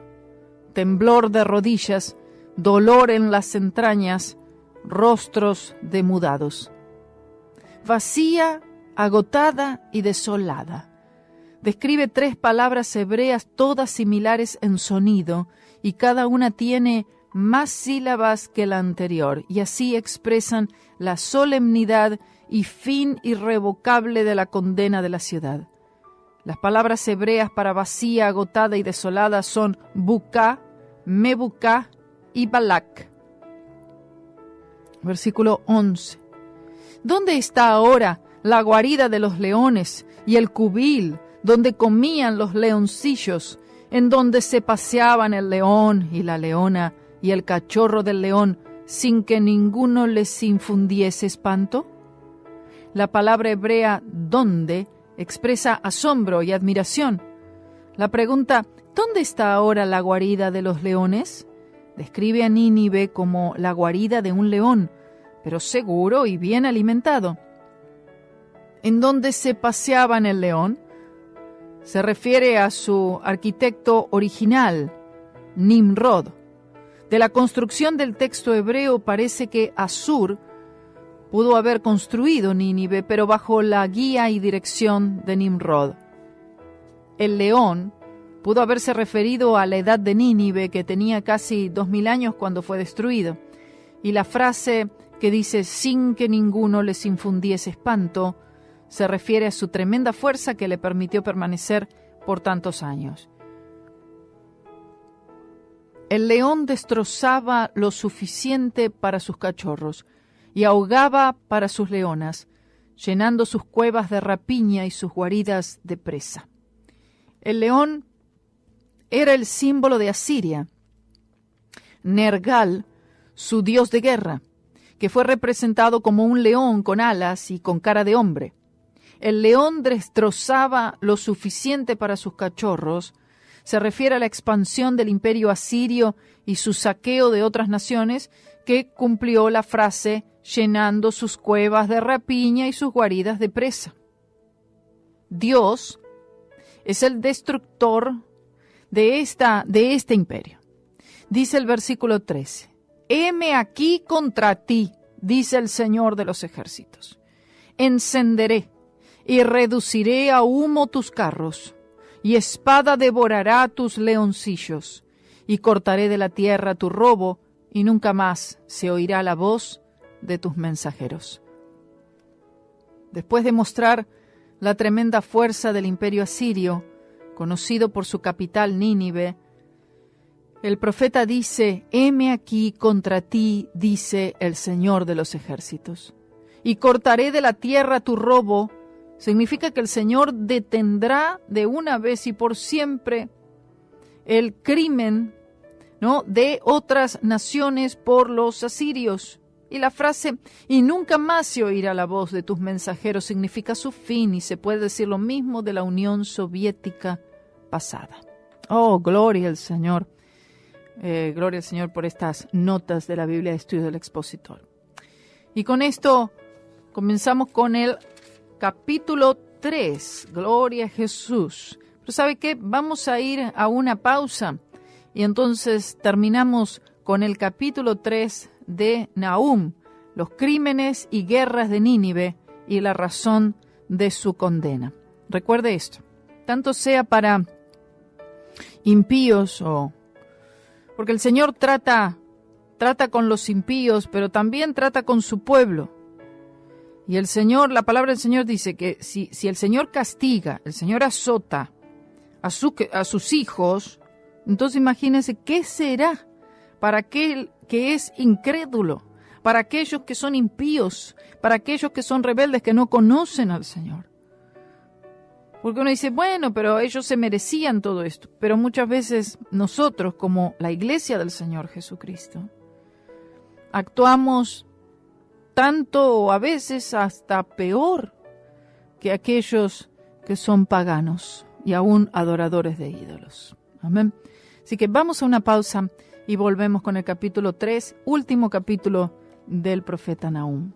Speaker 3: temblor de rodillas, dolor en las entrañas, rostros demudados. Vacía, agotada y desolada. Describe 3 palabras hebreas todas similares en sonido, y cada una tiene más sílabas que la anterior, y así expresan la solemnidad y fin irrevocable de la condena de la ciudad. Las palabras hebreas para vacía, agotada y desolada son buká, mebuká y balak. Versículo 11. ¿Dónde está ahora la guarida de los leones y el cubil donde comían los leoncillos, en donde se paseaban el león y la leona y el cachorro del león, sin que ninguno les infundiese espanto? La palabra hebrea «donde» expresa asombro y admiración. La pregunta «¿dónde está ahora la guarida de los leones?» describe a Nínive como la guarida de un león, pero seguro y bien alimentado. ¿En dónde se paseaban el león? Se refiere a su arquitecto original, Nimrod. De la construcción del texto hebreo parece que Asur pudo haber construido Nínive, pero bajo la guía y dirección de Nimrod. El león pudo haberse referido a la edad de Nínive, que tenía casi 2000 años cuando fue destruido. Y la frase que dice «sin que ninguno les infundiese espanto» se refiere a su tremenda fuerza que le permitió permanecer por tantos años. El león destrozaba lo suficiente para sus cachorros y ahogaba para sus leonas, llenando sus cuevas de rapiña y sus guaridas de presa. El león era el símbolo de Asiria. Nergal, su dios de guerra, que fue representado como un león con alas y con cara de hombre. El león destrozaba lo suficiente para sus cachorros. Se refiere a la expansión del imperio asirio y su saqueo de otras naciones, que cumplió la frase llenando sus cuevas de rapiña y sus guaridas de presa. Dios es el destructor de este imperio. Dice el versículo 13, «Heme aquí contra ti, dice el Señor de los ejércitos. Encenderé y reduciré a humo tus carros, y espada devorará tus leoncillos, y cortaré de la tierra tu robo, y nunca más se oirá la voz de tus mensajeros». Después de mostrar la tremenda fuerza del imperio asirio, conocido por su capital Nínive, el profeta dice, «Heme aquí contra ti, dice el Señor de los ejércitos, y cortaré de la tierra tu robo». Significa que el Señor detendrá de una vez y por siempre el crimen, ¿no?, de otras naciones por los asirios. Y la frase, «y nunca más se oirá la voz de tus mensajeros», significa su fin, y se puede decir lo mismo de la Unión Soviética pasada. Oh, gloria al Señor. Gloria al Señor por estas notas de la Biblia de Estudio del Expositor. Y con esto comenzamos con el capítulo 3, Gloria a Jesús. Pero ¿sabe qué? Vamos a ir a una pausa y entonces terminamos con el capítulo 3 de Nahum, los crímenes y guerras de Nínive y la razón de su condena. Recuerde esto, tanto sea para impíos o Porque el Señor trata con los impíos, pero también trata con su pueblo. Y el Señor, la palabra del Señor dice que si el Señor castiga, el Señor azota a sus hijos, entonces imagínense qué será para aquel que es incrédulo, para aquellos que son impíos, para aquellos que son rebeldes, que no conocen al Señor. Porque uno dice, bueno, pero ellos se merecían todo esto. Pero muchas veces nosotros, como la iglesia del Señor Jesucristo, actuamos tanto o a veces hasta peor que aquellos que son paganos y aún adoradores de ídolos. Amén. Así que vamos a una pausa y volvemos con el capítulo 3, último capítulo del profeta Nahum.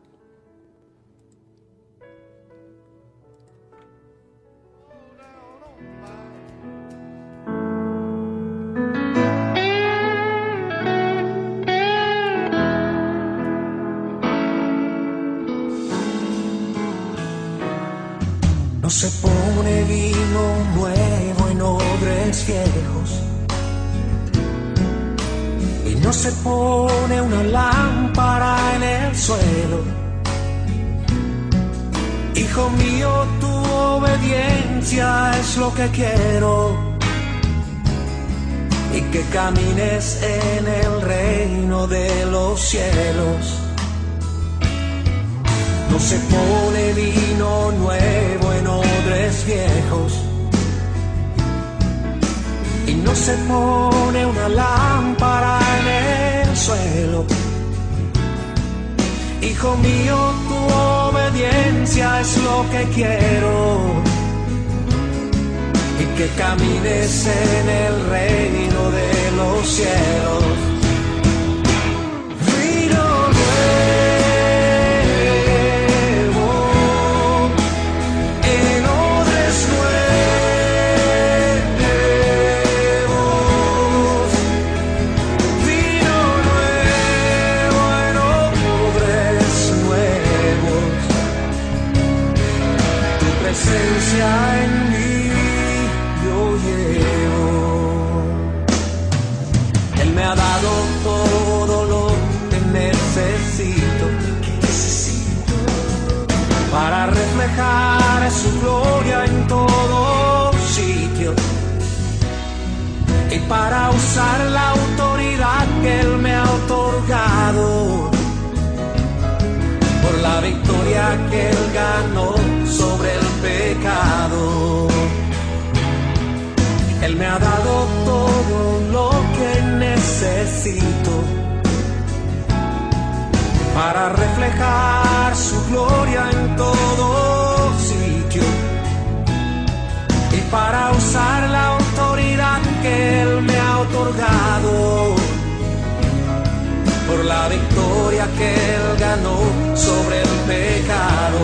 Speaker 4: No se pone vino nuevo en odres viejos, y no se pone una lámpara en el suelo. Hijo mío, tu obediencia es lo que quiero, y que camines en el reino de los cielos. No se pone vino nuevo en odres viejos, y no se pone una lámpara en el suelo. Hijo mío, tu obediencia es lo que quiero, y que camines en el reino de los cielos. En mí yo llevo. Él me ha dado todo lo que necesito para reflejar su gloria en todo sitio, y para usar la autoridad que Él me ha otorgado por la victoria que Él ganó sobre el pecado. Él me ha dado todo lo que necesito para reflejar su gloria en todo sitio, y para usar la autoridad que Él me ha otorgado por la victoria que Él ganó sobre el pecado.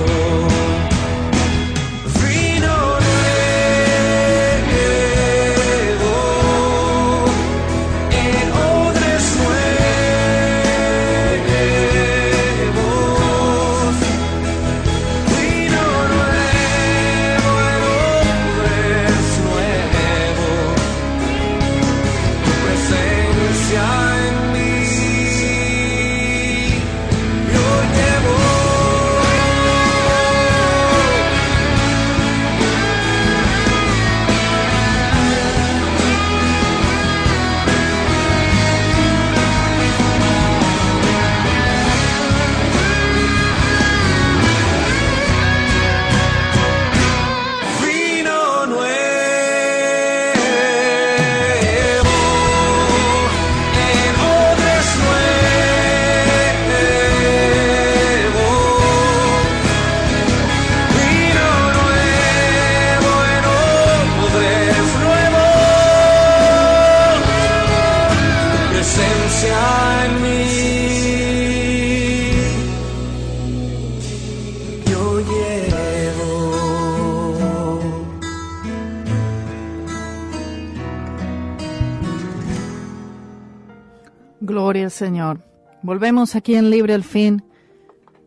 Speaker 3: Gloria al Señor. Volvemos aquí en Libre al Fin.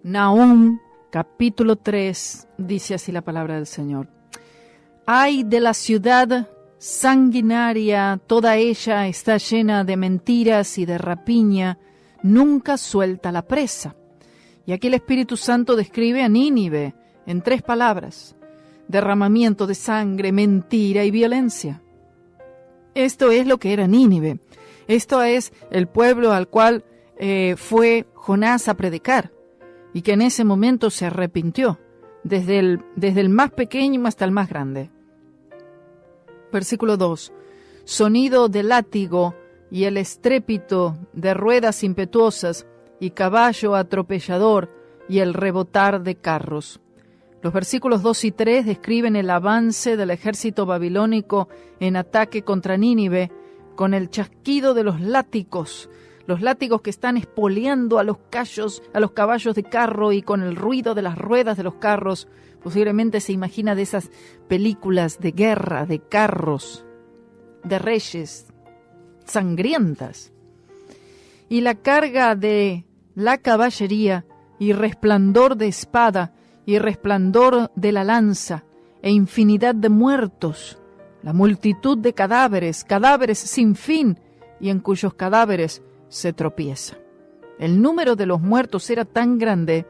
Speaker 3: Nahum, capítulo 3, dice así la palabra del Señor. Ay de la ciudad sanguinaria, toda ella está llena de mentiras y de rapiña, nunca suelta la presa. Y aquí el Espíritu Santo describe a Nínive en 3 palabras: derramamiento de sangre, mentira y violencia. Esto es lo que era Nínive. Esto es el pueblo al cual fue Jonás a predicar y que en ese momento se arrepintió, desde el más pequeño hasta el más grande. Versículo 2. Sonido de látigo y el estrépito de ruedas impetuosas y caballo atropellador y el rebotar de carros. Los versículos 2 y 3 describen el avance del ejército babilónico en ataque contra Nínive con el chasquido de los látigos que están espoleando a los caballos de carro, y con el ruido de las ruedas de los carros. Posiblemente se imagina de esas películas de guerra, de carros, de reyes, sangrientas. Y la carga de la caballería, y resplandor de espada, y resplandor de la lanza, e infinidad de muertos, la multitud de cadáveres sin fin, y en cuyos cadáveres se tropieza. El número de los muertos era tan grande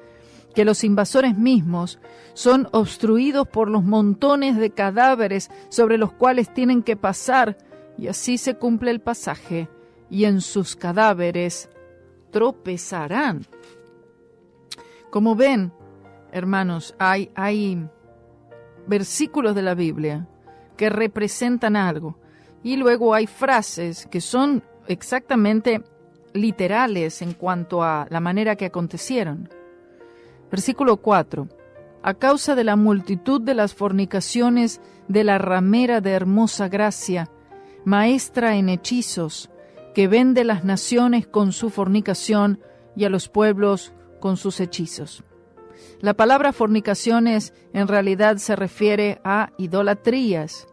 Speaker 3: que los invasores mismos son obstruidos por los montones de cadáveres sobre los cuales tienen que pasar, y así se cumple el pasaje: y en sus cadáveres tropezarán. Como ven, hermanos, hay versículos de la Biblia que representan algo, y luego hay frases que son exactamente literales en cuanto a la manera que acontecieron. Versículo 4. A causa de la multitud de las fornicaciones de la ramera de hermosa gracia, maestra en hechizos, que vende las naciones con su fornicación y a los pueblos con sus hechizos. La palabra fornicaciones en realidad se refiere a idolatrías.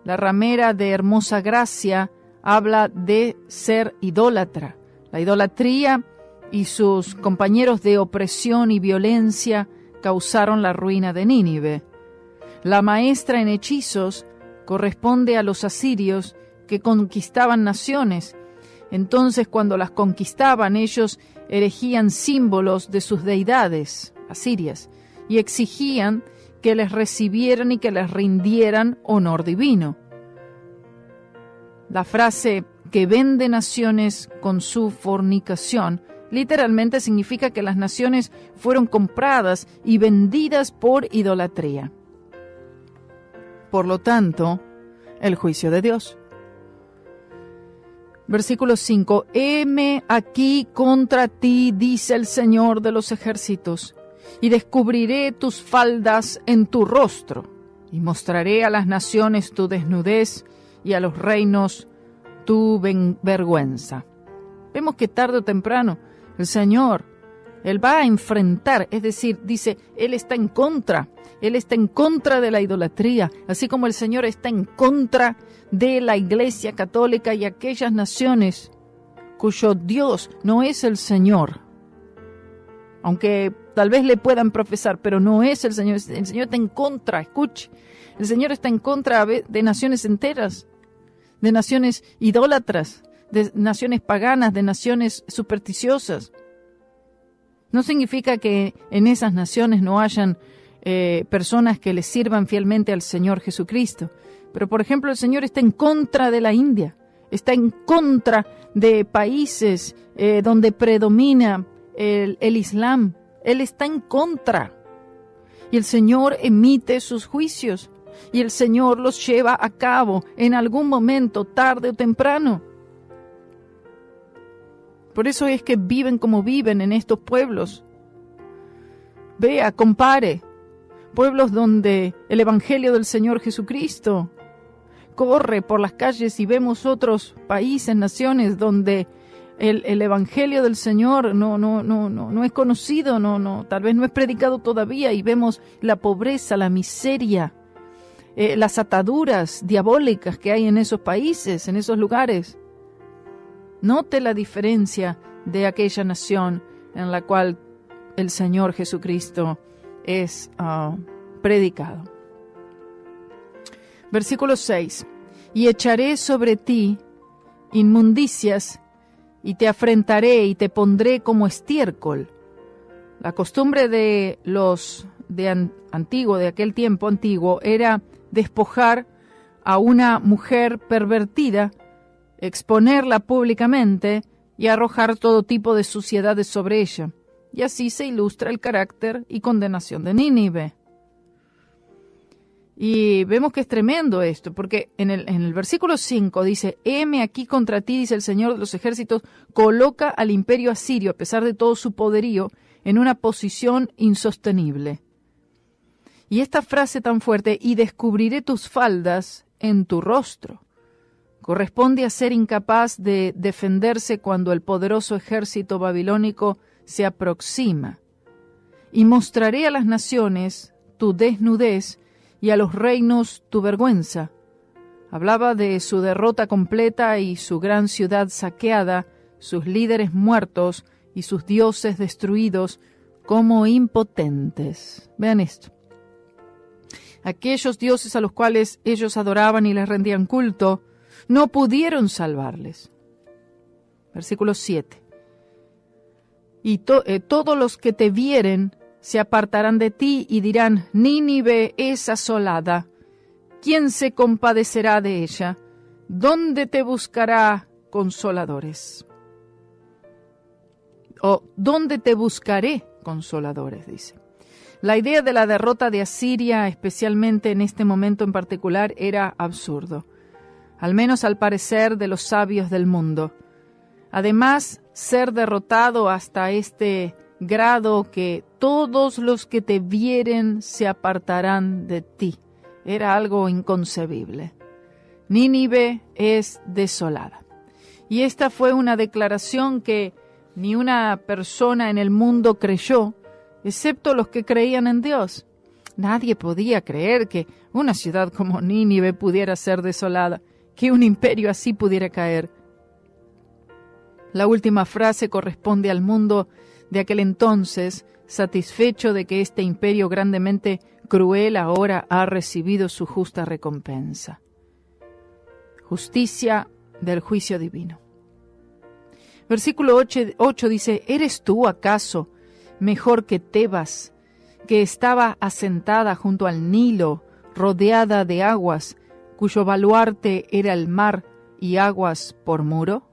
Speaker 3: La ramera de hermosa gracia habla de ser idólatra. La idolatría y sus compañeros de opresión y violencia causaron la ruina de Nínive. La maestra en hechizos corresponde a los asirios, que conquistaban naciones. Entonces, cuando las conquistaban, ellos erigían símbolos de sus deidades asirias y exigían que les recibieran y que les rindieran honor divino. La frase que vende naciones con su fornicación literalmente significa que las naciones fueron compradas y vendidas por idolatría. Por lo tanto, el juicio de Dios. Versículo 5. Heme aquí contra ti, dice el Señor de los ejércitos, y descubriré tus faldas en tu rostro, y mostraré a las naciones tu desnudez, y a los reinos tu vergüenza. Vemos que tarde o temprano el Señor, Él va a enfrentar, es decir, dice, Él está en contra de la idolatría, así como el Señor está en contra de la Iglesia Católica y aquellas naciones cuyo Dios no es el Señor. Aunque tal vez le puedan profesar, pero no es el Señor. El Señor está en contra, escuche, el Señor está en contra de naciones enteras, de naciones idólatras, de naciones paganas, de naciones supersticiosas. No significa que en esas naciones no hayan personas que le sirvan fielmente al Señor Jesucristo. Pero, por ejemplo, el Señor está en contra de la India, está en contra de países donde predomina el Islam. Él está en contra. Y el Señor emite sus juicios. Y el Señor los lleva a cabo en algún momento, tarde o temprano. Por eso es que viven como viven en estos pueblos. Vea, compare. Pueblos donde el Evangelio del Señor Jesucristo corre por las calles, y vemos otros países, naciones donde el Evangelio del Señor no es conocido, tal vez no es predicado todavía, y vemos la pobreza, la miseria, las ataduras diabólicas que hay en esos países, en esos lugares. Note la diferencia de aquella nación en la cual el Señor Jesucristo es predicado. Versículo 6. y echaré sobre ti inmundicias, y te afrentaré y te pondré como estiércol. La costumbre de los de aquel tiempo antiguo, era despojar a una mujer pervertida, exponerla públicamente y arrojar todo tipo de suciedades sobre ella. Y así se ilustra el carácter y condenación de Nínive. Y vemos que es tremendo esto, porque en el versículo 5 dice: heme aquí contra ti, dice el Señor de los ejércitos, coloca al imperio asirio, a pesar de todo su poderío, en una posición insostenible. Y esta frase tan fuerte, y descubriré tus faldas en tu rostro, corresponde a ser incapaz de defenderse cuando el poderoso ejército babilónico se aproxima. Y mostraré a las naciones tu desnudez y a los reinos tu vergüenza. Hablaba de su derrota completa y su gran ciudad saqueada, sus líderes muertos y sus dioses destruidos como impotentes. Vean esto. Aquellos dioses a los cuales ellos adoraban y les rendían culto, no pudieron salvarles. Versículo 7. Y todos los que te vieren se apartarán de ti y dirán: Nínive es asolada. ¿Quién se compadecerá de ella? ¿Dónde te buscará consoladores? O ¿dónde te buscaré consoladores? Dice. La idea de la derrota de Asiria, especialmente en este momento en particular, era absurdo, al menos al parecer de los sabios del mundo. Además, ser derrotado hasta este grado que todos los que te vieren se apartarán de ti, era algo inconcebible. Nínive es desolada. Y esta fue una declaración que ni una persona en el mundo creyó, excepto los que creían en Dios. Nadie podía creer que una ciudad como Nínive pudiera ser desolada, que un imperio así pudiera caer. La última frase corresponde al mundo de aquel entonces, satisfecho de que este imperio grandemente cruel ahora ha recibido su justa recompensa. Justicia del juicio divino. Versículo 8 dice: ¿eres tú acaso mejor que Tebas, que estaba asentada junto al Nilo, rodeada de aguas, cuyo baluarte era el mar y aguas por muro?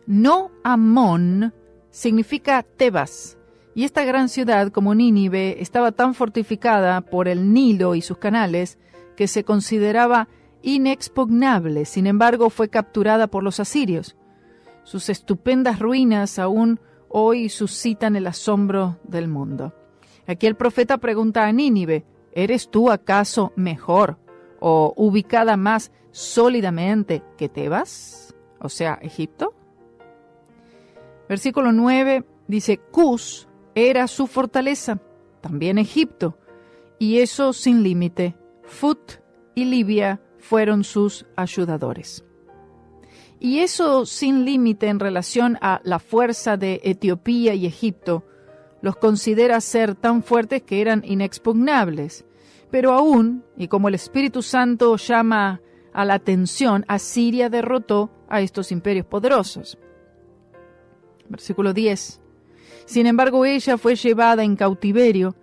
Speaker 3: No Amón significa Tebas, y esta gran ciudad, como Nínive, estaba tan fortificada por el Nilo y sus canales que se consideraba inexpugnable. Sin embargo, fue capturada por los asirios. Sus estupendas ruinas aún hoy suscitan el asombro del mundo. Aquí el profeta pregunta a Nínive: ¿eres tú acaso mejor o ubicada más sólidamente que Tebas? O sea, Egipto. Versículo 9 dice: Cus era su fortaleza, también Egipto, y eso sin límite. Fut y Libia fueron sus ayudadores. Y eso sin límite en relación a la fuerza de Etiopía y Egipto, los considera ser tan fuertes que eran inexpugnables. Pero aún, y como el Espíritu Santo llama a la atención, Asiria derrotó a estos imperios poderosos. Versículo 10. Sin embargo, ella fue llevada en cautiverio.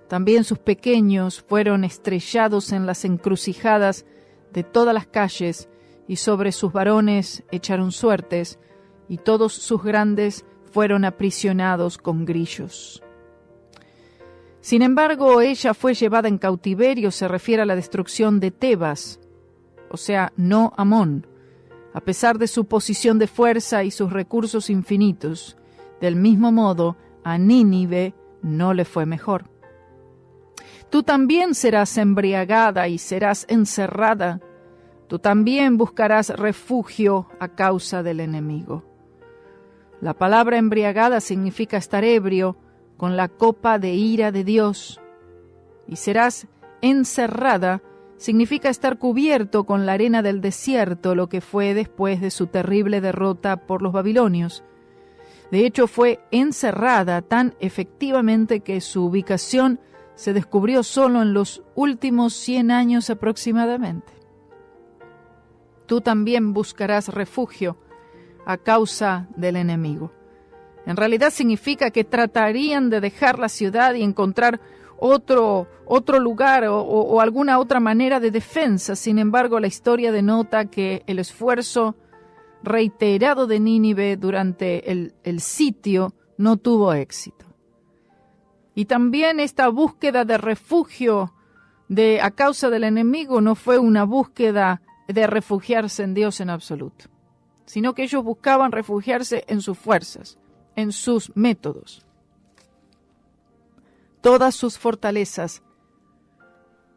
Speaker 3: También sus pequeños fueron estrellados en las encrucijadas de todas las calles, y sobre sus varones echaron suertes, y todos sus grandes fueron aprisionados con grillos. Sin embargo, ella fue llevada en cautiverio, se refiere a la destrucción de Tebas, o sea, no Amón, a pesar de su posición de fuerza y sus recursos infinitos. Del mismo modo, a Nínive no le fue mejor. Tú también serás embriagada y serás encerrada. Tú también buscarás refugio a causa del enemigo. La palabra embriagada significa estar ebrio con la copa de ira de Dios. Y serás encerrada significa estar cubierto con la arena del desierto, lo que fue después de su terrible derrota por los babilonios. De hecho, fue encerrada tan efectivamente que su ubicación se descubrió solo en los últimos 100 años aproximadamente. tú también buscarás refugio a causa del enemigo. En realidad significa que tratarían de dejar la ciudad y encontrar otro lugar o alguna otra manera de defensa. Sin embargo, la historia denota que el esfuerzo reiterado de Nínive durante el sitio no tuvo éxito. Y también esta búsqueda de refugio a causa del enemigo no fue una búsqueda de refugiarse en Dios en absoluto, sino que ellos buscaban refugiarse en sus fuerzas, en sus métodos. Todas sus fortalezas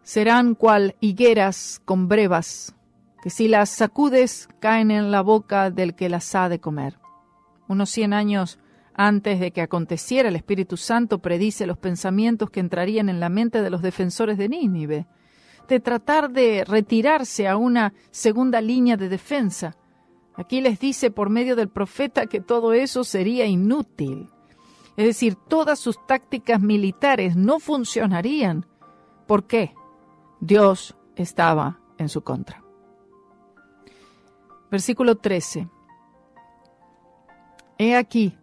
Speaker 3: serán cual higueras con brevas, que si las sacudes caen en la boca del que las ha de comer. Unos 100 años antes de que aconteciera, el Espíritu Santo predice los pensamientos que entrarían en la mente de los defensores de Nínive, de tratar de retirarse a una segunda línea de defensa. Aquí les dice por medio del profeta que todo eso sería inútil. Es decir, todas sus tácticas militares no funcionarían. ¿Por qué? Dios estaba en su contra. Versículo 13. He aquí,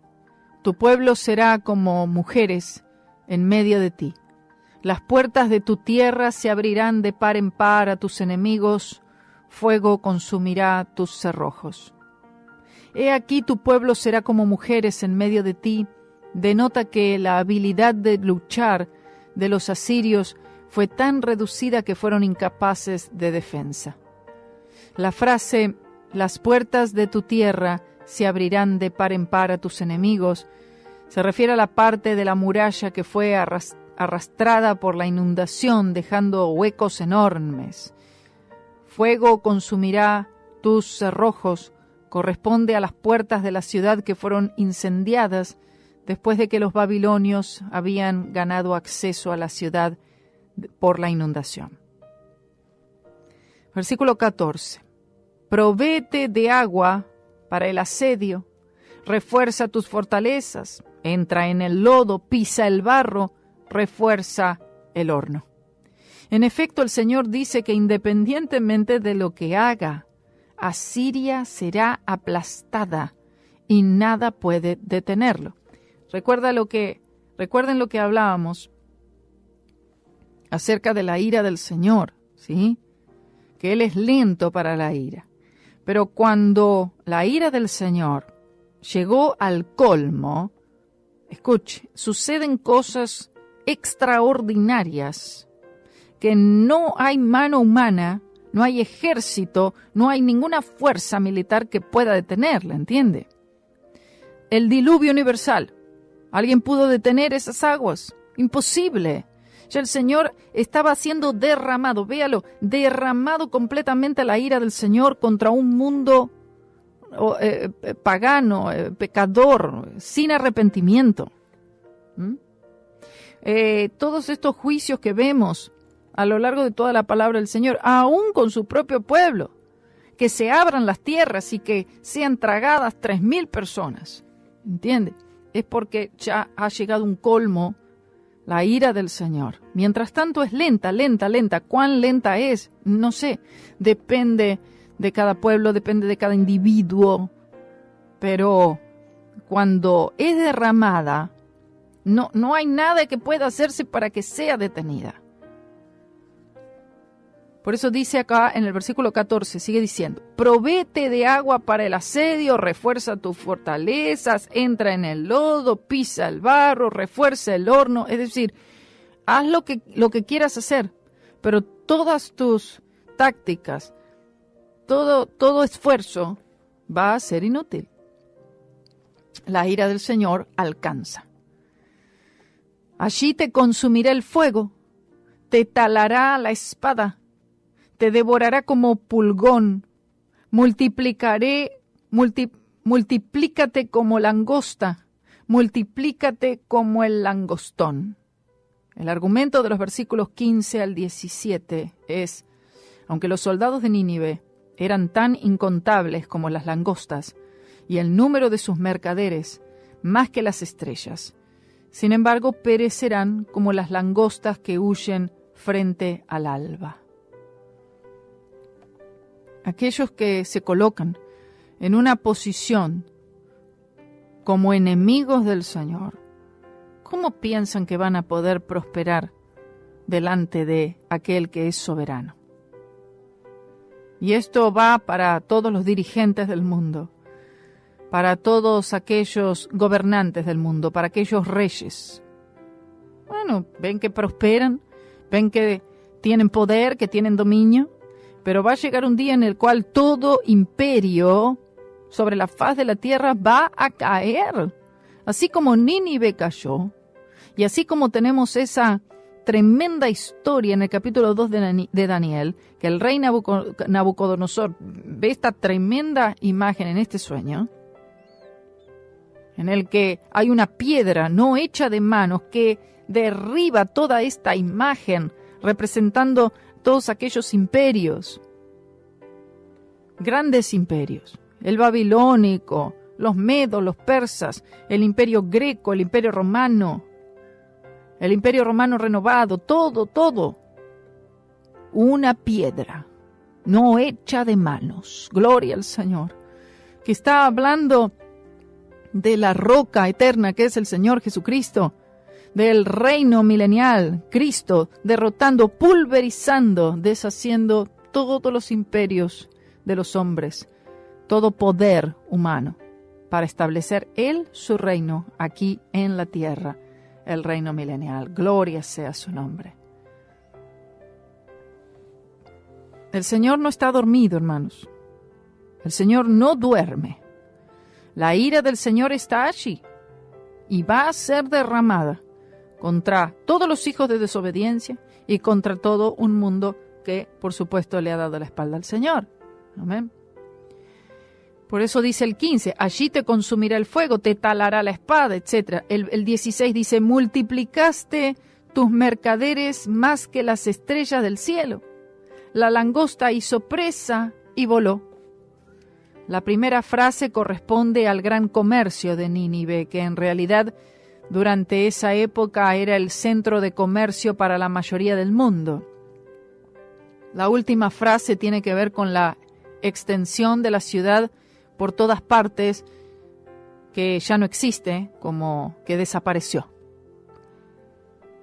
Speaker 3: tu pueblo será como mujeres en medio de ti. Las puertas de tu tierra se abrirán de par en par a tus enemigos, fuego consumirá tus cerrojos. He aquí tu pueblo será como mujeres en medio de ti, denota que la habilidad de luchar de los asirios fue tan reducida que fueron incapaces de defensa. La frase, las puertas de tu tierra se abrirán de par en par a tus enemigos, se refiere a la parte de la muralla que fue arrastrada por la inundación, dejando huecos enormes. Fuego consumirá tus cerrojos, corresponde a las puertas de la ciudad que fueron incendiadas después de que los babilonios habían ganado acceso a la ciudad por la inundación. Versículo 14. Provéete de agua para el asedio, refuerza tus fortalezas, entra en el lodo, pisa el barro, refuerza el horno. En efecto, el Señor dice que independientemente de lo que haga, Asiria será aplastada y nada puede detenerlo. Recuerden lo que hablábamos acerca de la ira del Señor, ¿sí? Que Él es lento para la ira. Pero cuando la ira del Señor llegó al colmo, escuche, suceden cosas extraordinarias que no hay mano humana, no hay ejército, no hay ninguna fuerza militar que pueda detenerla, ¿entiende? El diluvio universal. ¿Alguien pudo detener esas aguas? Imposible. Ya el Señor estaba siendo derramado, véalo, derramado completamente la ira del Señor contra un mundo pagano, pecador, sin arrepentimiento. Todos estos juicios que vemos a lo largo de toda la palabra del Señor, aún con su propio pueblo, que se abran las tierras y que sean tragadas 3,000 personas, ¿entiende? Es porque ya ha llegado un colmo la ira del Señor. Mientras tanto es lenta, lenta, lenta. ¿Cuán lenta es? No sé. Depende de cada pueblo, depende de cada individuo. Pero cuando es derramada, no hay nada que pueda hacerse para que sea detenida. Por eso dice acá en el versículo 14, sigue diciendo, provéete de agua para el asedio, refuerza tus fortalezas, entra en el lodo, pisa el barro, refuerza el horno. Es decir, haz lo que quieras hacer, pero todas tus tácticas, todo esfuerzo va a ser inútil. La ira del Señor alcanza. Allí te consumirá el fuego, te talará la espada, te devorará como pulgón, multiplícate como langosta, multiplícate como el langostón. El argumento de los versículos 15 al 17 es, aunque los soldados de Nínive eran tan incontables como las langostas, y el número de sus mercaderes más que las estrellas, sin embargo perecerán como las langostas que huyen frente al alba. aquellos que se colocan en una posición como enemigos del Señor, ¿cómo piensan que van a poder prosperar delante de aquel que es soberano? Y esto va para todos los dirigentes del mundo, para todos aquellos gobernantes del mundo, para aquellos reyes. Bueno, ven que prosperan, ven que tienen poder, que tienen dominio, pero va a llegar un día en el cual todo imperio sobre la faz de la tierra va a caer. Así como Nínive cayó, y así como tenemos esa tremenda historia en el capítulo 2 de Daniel, que el rey Nabucodonosor ve esta tremenda imagen en este sueño, en el que hay una piedra no hecha de manos que derriba toda esta imagen, representando todos aquellos imperios, grandes imperios, el babilónico, los medos, los persas, el imperio greco, el imperio romano renovado, todo, una piedra no hecha de manos, gloria al Señor, que está hablando de la roca eterna que es el Señor Jesucristo, del reino milenial, Cristo, derrotando, pulverizando, deshaciendo todos los imperios de los hombres, todo poder humano, para establecer Él su reino aquí en la tierra, el reino milenial. Gloria sea su nombre. El Señor no está dormido, hermanos. El Señor no duerme. La ira del Señor está allí y va a ser derramada contra todos los hijos de desobediencia y contra todo un mundo que, por supuesto, le ha dado la espalda al Señor. Amén. Por eso dice el 15, allí te consumirá el fuego, te talará la espada, etc. El 16 dice, multiplicaste tus mercaderes más que las estrellas del cielo. La langosta hizo presa y voló. La primera frase corresponde al gran comercio de Nínive, que en realidad durante esa época era el centro de comercio para la mayoría del mundo. La última frase tiene que ver con la extensión de la ciudad por todas partes, que ya no existe, como que desapareció.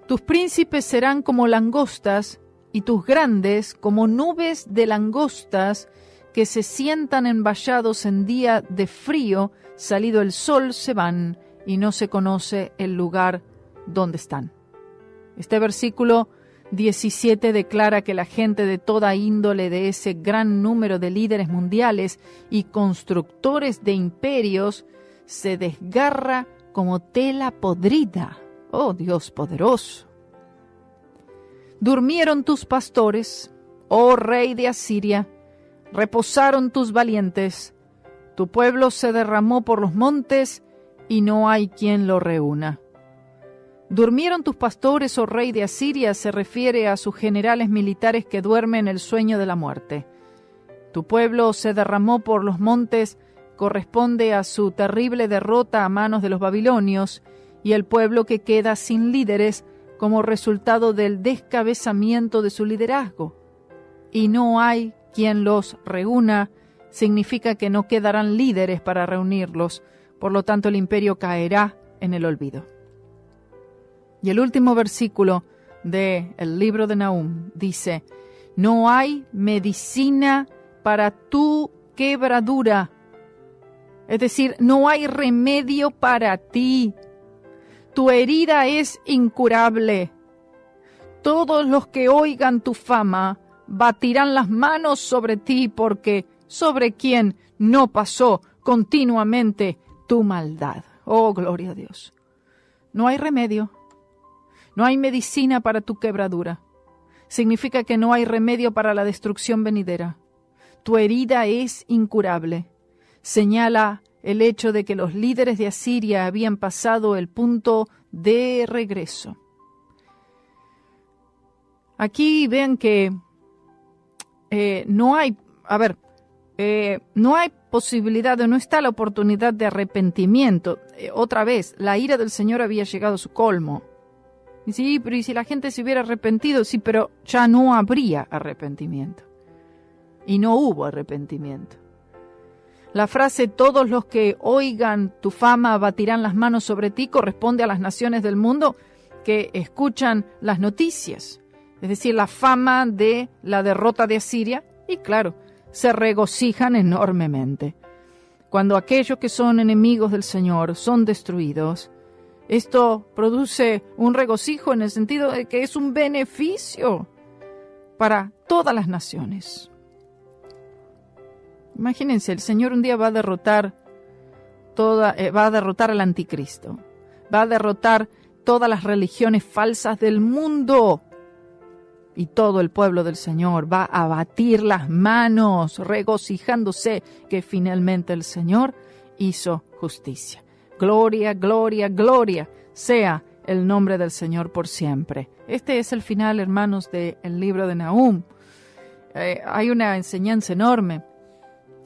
Speaker 3: Tus príncipes serán como langostas y tus grandes como nubes de langostas que se sientan en vallados en día de frío, salido el sol se van y no se conoce el lugar donde están. Este versículo 17 declara que la gente de toda índole de ese gran número de líderes mundiales y constructores de imperios se desgarra como tela podrida. ¡Oh, Dios poderoso! Durmieron tus pastores, oh rey de Asiria, reposaron tus valientes, tu pueblo se derramó por los montes y no hay quien lo reúna. Durmieron tus pastores, oh rey de Asiria, se refiere a sus generales militares que duermen el sueño de la muerte. Tu pueblo se derramó por los montes corresponde a su terrible derrota a manos de los babilonios y el pueblo que queda sin líderes como resultado del descabezamiento de su liderazgo. Y no hay quien los reúna, significa que no quedarán líderes para reunirlos, por lo tanto el imperio caerá en el olvido. Y el último versículo del libro de Nahum dice, no hay medicina para tu quebradura. Es decir, no hay remedio para ti. Tu herida es incurable. Todos los que oigan tu fama batirán las manos sobre ti, porque sobre quien no pasó continuamente tu maldad. Oh, gloria a Dios. No hay remedio. No hay medicina para tu quebradura. Significa que no hay remedio para la destrucción venidera. Tu herida es incurable. Señala el hecho de que los líderes de Asiria habían pasado el punto de regreso. Aquí vean que no hay posibilidad, no está la oportunidad de arrepentimiento. Otra vez, la ira del Señor había llegado a su colmo. Y sí, pero ¿y si la gente se hubiera arrepentido? Sí, pero ya no habría arrepentimiento. y no hubo arrepentimiento. La frase todos los que oigan tu fama batirán las manos sobre ti corresponde a las naciones del mundo que escuchan las noticias, es decir, la fama de la derrota de Asiria, y claro, se regocijan enormemente. Cuando aquellos que son enemigos del Señor son destruidos, esto produce un regocijo en el sentido de que es un beneficio para todas las naciones. Imagínense, el Señor un día va a derrotar al anticristo, va a derrotar todas las religiones falsas del mundo, y todo el pueblo del Señor va a batir las manos, regocijándose que finalmente el Señor hizo justicia. Gloria, gloria, gloria sea el nombre del Señor por siempre. Este es el final, hermanos, del libro de Nahum. Hay una enseñanza enorme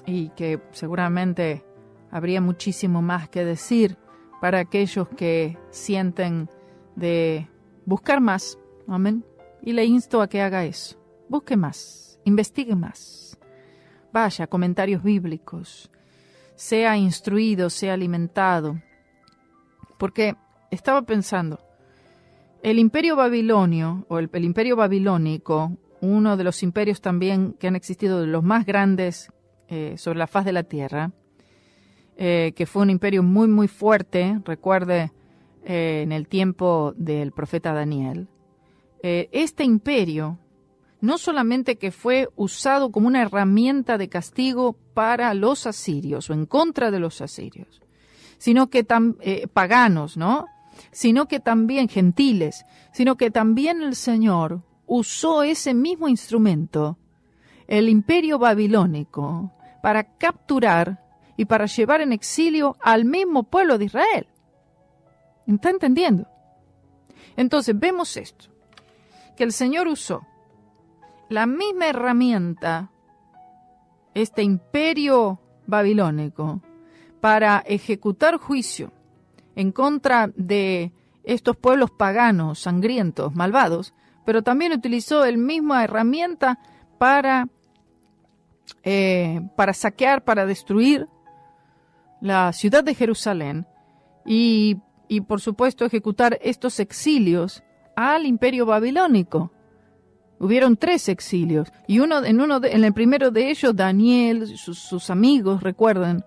Speaker 3: y que seguramente habría muchísimo más que decir para aquellos que sienten de buscar más. Amén. Y le insto a que haga eso. Busque más, investigue más. Vaya a comentarios bíblicos. Sea instruido, sea alimentado. Porque estaba pensando, el imperio babilonio, o el imperio babilónico, uno de los imperios también que han existido, de los más grandes sobre la faz de la tierra, que fue un imperio muy, muy fuerte, recuerde, en el tiempo del profeta Daniel. Este imperio no solamente que fue usado como una herramienta de castigo para los asirios o en contra de los asirios, sino que paganos, ¿no? Sino que también gentiles, sino que también el Señor usó ese mismo instrumento, el imperio babilónico, para capturar y para llevar en exilio al mismo pueblo de Israel. ¿Está entendiendo? Entonces vemos esto, que el Señor usó la misma herramienta, este imperio babilónico, para ejecutar juicio en contra de estos pueblos paganos, sangrientos, malvados, pero también utilizó la misma herramienta para saquear, para destruir la ciudad de Jerusalén y por supuesto ejecutar estos exilios al imperio babilónico. Hubieron 3 exilios y en el primero de ellos Daniel, sus amigos, recuerden,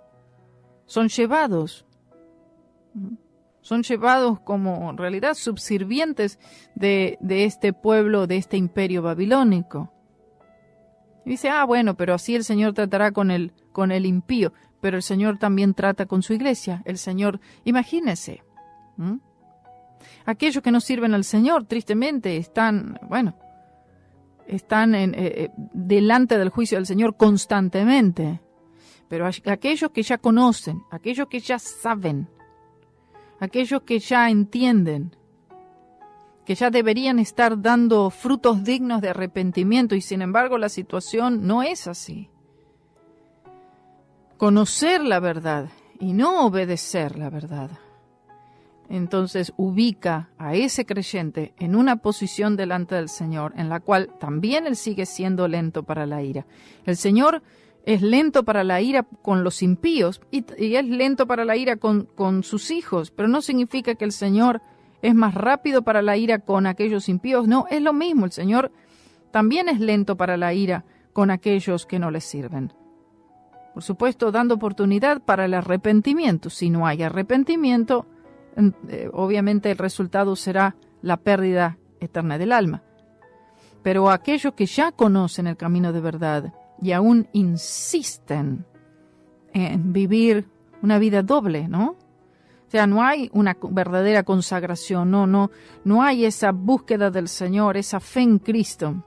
Speaker 3: son llevados como en realidad subsirvientes de este pueblo, de este imperio babilónico. Y dice, bueno, pero así el Señor tratará con el impío, pero el Señor también trata con su iglesia. El Señor, imagínense, aquellos que no sirven al Señor, tristemente, están delante del juicio del Señor constantemente. Pero aquellos que ya conocen, aquellos que ya saben, aquellos que ya entienden, que ya deberían estar dando frutos dignos de arrepentimiento, y sin embargo la situación no es así. Conocer la verdad y no obedecer la verdad, entonces ubica a ese creyente en una posición delante del Señor, en la cual también él sigue siendo lento para la ira. El Señor es lento para la ira con los impíos y es lento para la ira con sus hijos, pero no significa que el Señor es más rápido para la ira con aquellos impíos. No, es lo mismo. El Señor también es lento para la ira con aquellos que no le sirven. Por supuesto, dando oportunidad para el arrepentimiento. Si no hay arrepentimiento, obviamente el resultado será la pérdida eterna del alma. Pero aquellos que ya conocen el camino de verdad y aún insisten en vivir una vida doble, ¿no? O sea, no hay una verdadera consagración, no hay esa búsqueda del Señor, esa fe en Cristo.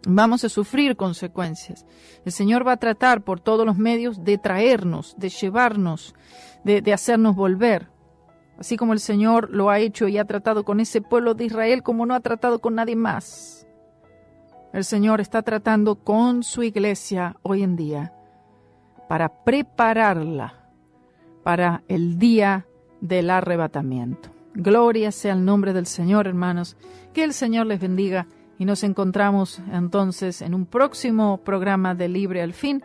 Speaker 3: Vamos a sufrir consecuencias. El Señor va a tratar por todos los medios de traernos, de llevarnos, de hacernos volver. Así como el Señor lo ha hecho y ha tratado con ese pueblo de Israel como no ha tratado con nadie más. El Señor está tratando con su iglesia hoy en día para prepararla para el día del arrebatamiento. Gloria sea el nombre del Señor, hermanos. Que el Señor les bendiga Y nos encontramos entonces en un próximo programa de Libre al Fin,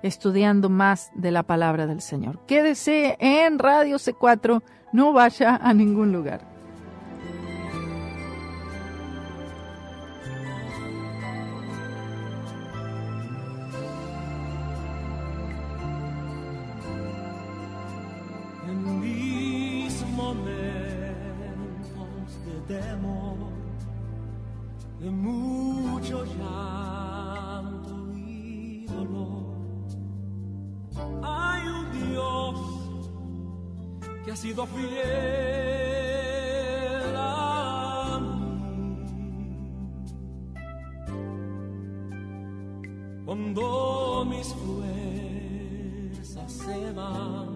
Speaker 3: estudiando más de la palabra del Señor. Quédese en Radio C4, no vaya a ningún lugar.
Speaker 4: En mis momentos de temor, de mucho llanto y dolor, hay un Dios que ha sido fiel a mí. Cuando mis fuerzas se van